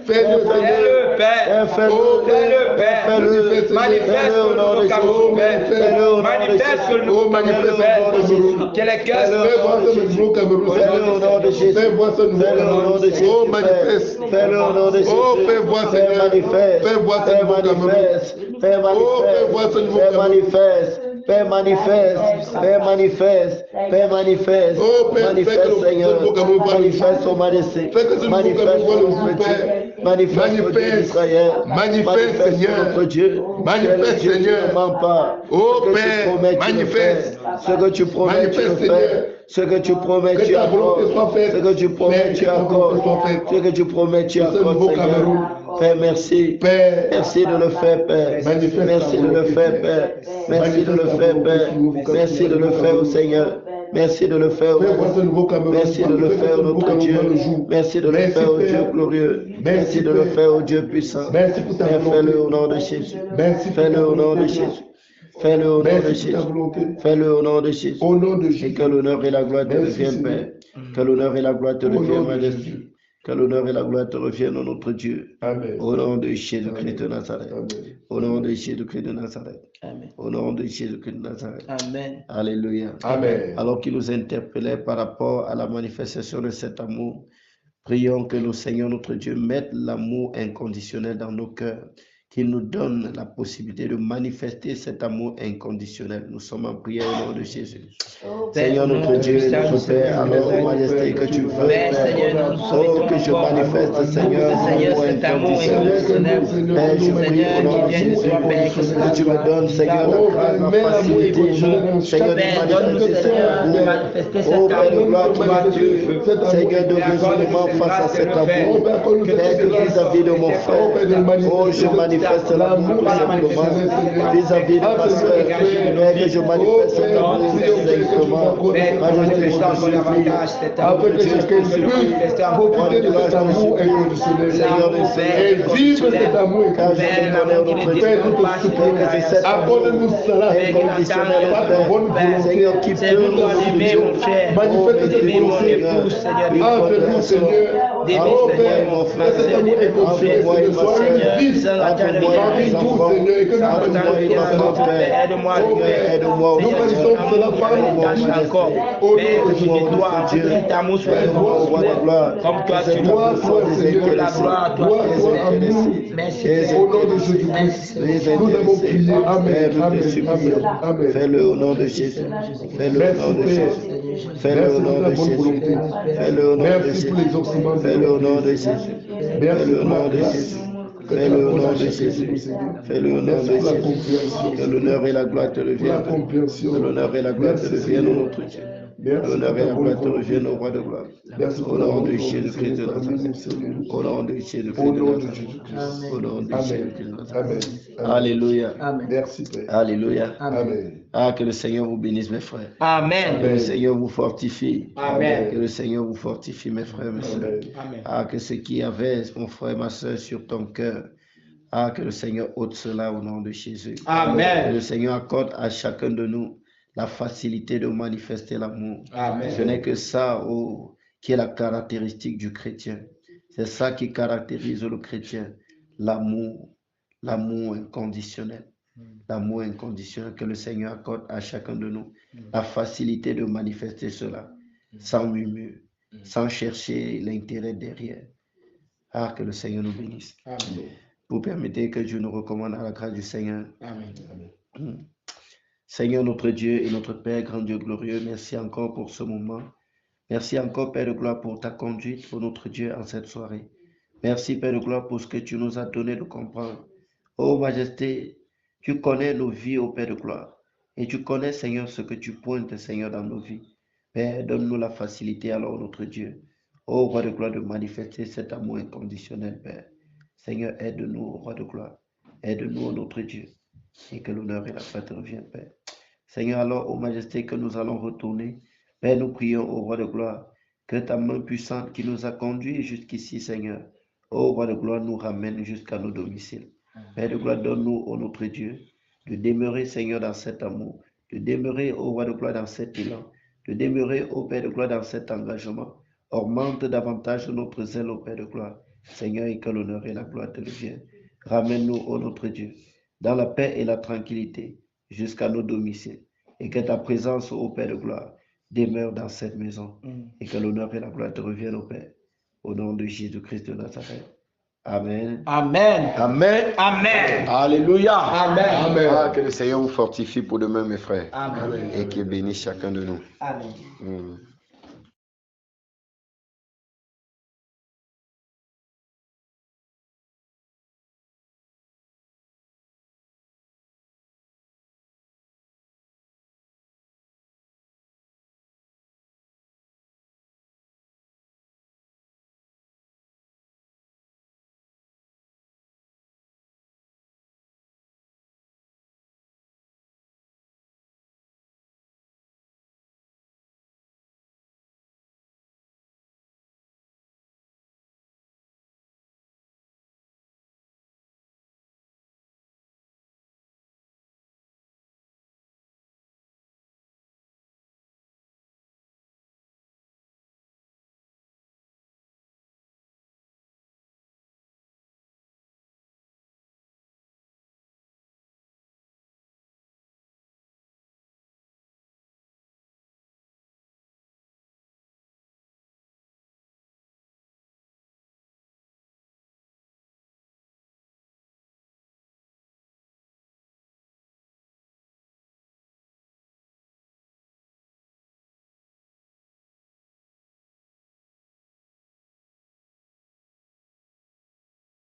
fais-le, Père, fais-le, manifeste au nom de Jésus, manifeste au nom de Jésus, quel est fais-le au nom de Jésus, fais-le au nom de Jésus, oh, manifeste, fais-le au nom de Jésus, oh, fais-moi, Seigneur, fais-moi, Père, manifeste, Père, manifeste, Père, manifeste, Père, manifeste, Père, manifeste, oh, Père, manifeste, Seigneur, manifeste, oh Majesté, manifeste, oh Dieu, Manifeste, Dieu d'Israël. Manifeste, Seigneur. Notre Dieu. Manifeste, Dieu Seigneur. ne ment pas. Oh Ce que Père, tu promets, tu le manifeste. fais. Ce que tu promets, tu le Manifeste, fais. Seigneur. Ce que tu promets, Que tu ta volonté soit accordes. faite. Ce que tu promets, Père, tu que ta volonté accordes. soit faite. Ce que tu promets, tu Pour ce nouveau accordes, Cameroun. Seigneur. Père, merci. Père, Merci de le faire, Père. manifeste Merci ta de le volonté, faire, Père. Père. Merci de le Manifeste ta faire, volonté, Père. Seigneur. Merci de le faire au Seigneur. Merci de le faire, Fais voir ce nouveau Cameroun. merci de le faire, ce nouveau notre Cameroun Dieu. dans le jour. Merci de le Merci, faire, au Père. Dieu glorieux. Merci, Merci de le Père. faire, au Dieu puissant. Merci pour ta Père, volonté. fais-le au nom de Jésus. Merci pour ta Fais-le au nom de volonté. Jésus. Fais-le au nom de Merci pour Jésus. ta volonté. Fais-le au nom de Jésus. Au nom de Et Jésus. que l'honneur et la gloire te Merci, reviennent, Seigneur. Père. Que l'honneur et la gloire te Au reviennent, nom de Majesté. Jésus. Que l'honneur et la gloire te reviennent, ô notre Dieu. Amen. Au nom de Jésus-Christ de Nazareth. Amen. Au nom de Jésus-Christ de Nazareth. Amen. Au nom de Jésus-Christ de Nazareth. Amen. Alléluia. Amen. Alors qu'il nous interpellait par rapport à la manifestation de cet amour, prions que le Seigneur notre Dieu mette l'amour inconditionnel dans nos cœurs, qu'il nous donne la possibilité de manifester cet amour inconditionnel. Nous sommes en prière au nom de Jésus. Seigneur notre Dieu, notre Père, alors ô Majesté que tu veux, oh, que je manifeste, Seigneur, cet amour inconditionnel. Père, je prie au nom de Jésus, que tu me donnes, Seigneur, la grâce, la facilité, Seigneur, de manifester cet amour. Oh Père de gloire, qui m'a tué, Seigneur, de résolument face à cet amour. Père, que vis-à-vis de mon frère, oh, je manifeste l'amour tout simplement vis-à-vis de ma soeur. Père, que je manifeste l'amour simplement. Majesté, je te supplie, Afin que chacun puisse profiter de cet amour inconditionnel. Seigneur de Et vivre cet amour car je inconditionnel. te connais notre Dieu. Père, nous te supplions. Que c'est cet amour Accorde-nous cela. inconditionnel, Par ta bonne volonté. Seigneur, qui peut nous Manifeste cette volonté. Entre nous, Seigneur. Oh Père, que cet amour inconditionnel ne soit un vice parmi nous, Seigneur, et que nous manifestons cela. Aide-moi, Oh Père, aide-moi, nous manifestons cela par encore. au Père, nom de je te dois, Jésus. que cet amour soit comme toi tu Gloire, toi, Seigneur. la gloire à toi. Gloire, toi, à nous. Merci, Au nom de Jésus-Christ, nous avons prié. Amen. Amen. Amen. Amen. Fais-le au nom de Jésus. Fais-le au nom de Jésus. Fais-le au nom de Jésus. Fais-le au nom de Merci pour Jésus. l'exaucement. Fais-le au nom de Jésus. Fais-le au nom de Jésus. Fais-le au nom de Jésus. Fais-le au nom de Jésus. Que l'honneur et la gloire te reviennent. Que l'honneur et la gloire te reviennent, ô notre Dieu. Que l'honneur et la gloire te reviennent, au roi de gloire. Au nom de Jésus-Christ de Nazareth. Au nom de Jésus-Christ de Nazareth. Au nom de Jésus-Christ de Nazareth. Alléluia. Merci, Père. Alléluia. Amen. Ah, que le Seigneur vous bénisse, mes frères. Amen. Que le Seigneur vous fortifie. Amen. Que le Seigneur vous fortifie, mes frères, mes sœurs. Ah, que ce qui avait, mon frère, ma soeur, sur ton cœur, ah, que le Seigneur ôte cela au nom de Jésus. Amen. Que le Seigneur accorde à chacun de nous la facilité de manifester l'amour. Amen. Ce n'est que ça, oh, qui est la caractéristique du chrétien. C'est ça qui caractérise le chrétien. L'amour. L'amour inconditionnel. L'amour inconditionnel que le Seigneur accorde à chacun de nous. La facilité de manifester cela. Sans murmure. Sans chercher l'intérêt derrière. Ah, que le Seigneur nous bénisse. Amen. Vous permettez que Dieu nous recommande à la grâce du Seigneur. Amen. Seigneur notre Dieu et notre Père, grand Dieu glorieux, merci encore pour ce moment. Merci encore, Père de gloire, pour ta conduite, pour notre Dieu, en cette soirée. Merci, Père de gloire, pour ce que tu nous as donné de comprendre. Ô Majesté, tu connais nos vies, ô Père de gloire. Et tu connais, Seigneur, ce que tu pointes, Seigneur, dans nos vies. Père, donne-nous la facilité, alors, notre Dieu. Ô Roi de gloire, de manifester cet amour inconditionnel, Père. Seigneur, aide-nous, Roi de gloire. Aide-nous, notre Dieu. Et que l'honneur et la gloire te reviennent, Père. Seigneur, alors, ô Majesté, que nous allons retourner. Père, nous prions au Roi de gloire, que ta main puissante qui nous a conduits jusqu'ici, Seigneur, ô Roi de gloire, nous ramène jusqu'à nos domiciles. Père de gloire, donne-nous, ô notre Dieu, de demeurer, Seigneur, dans cet amour, de demeurer, ô Roi de gloire, dans cet élan, de demeurer, ô Père de gloire, dans cet engagement. Augmente davantage notre zèle, ô Père de gloire. Seigneur, et que l'honneur et la gloire te reviennent. Ramène-nous, ô notre Dieu, dans la paix et la tranquillité, jusqu'à nos domiciles. Et que ta présence, ô Père de gloire, demeure dans cette maison. Et que l'honneur et la gloire te reviennent, ô Père. Au nom de Jésus-Christ de Nazareth. Amen. Amen. Amen. Amen. Alléluia. Amen. Amen. Ah, que le Seigneur vous fortifie pour demain, mes frères. Amen. Et qu'il bénisse chacun de nous. Amen.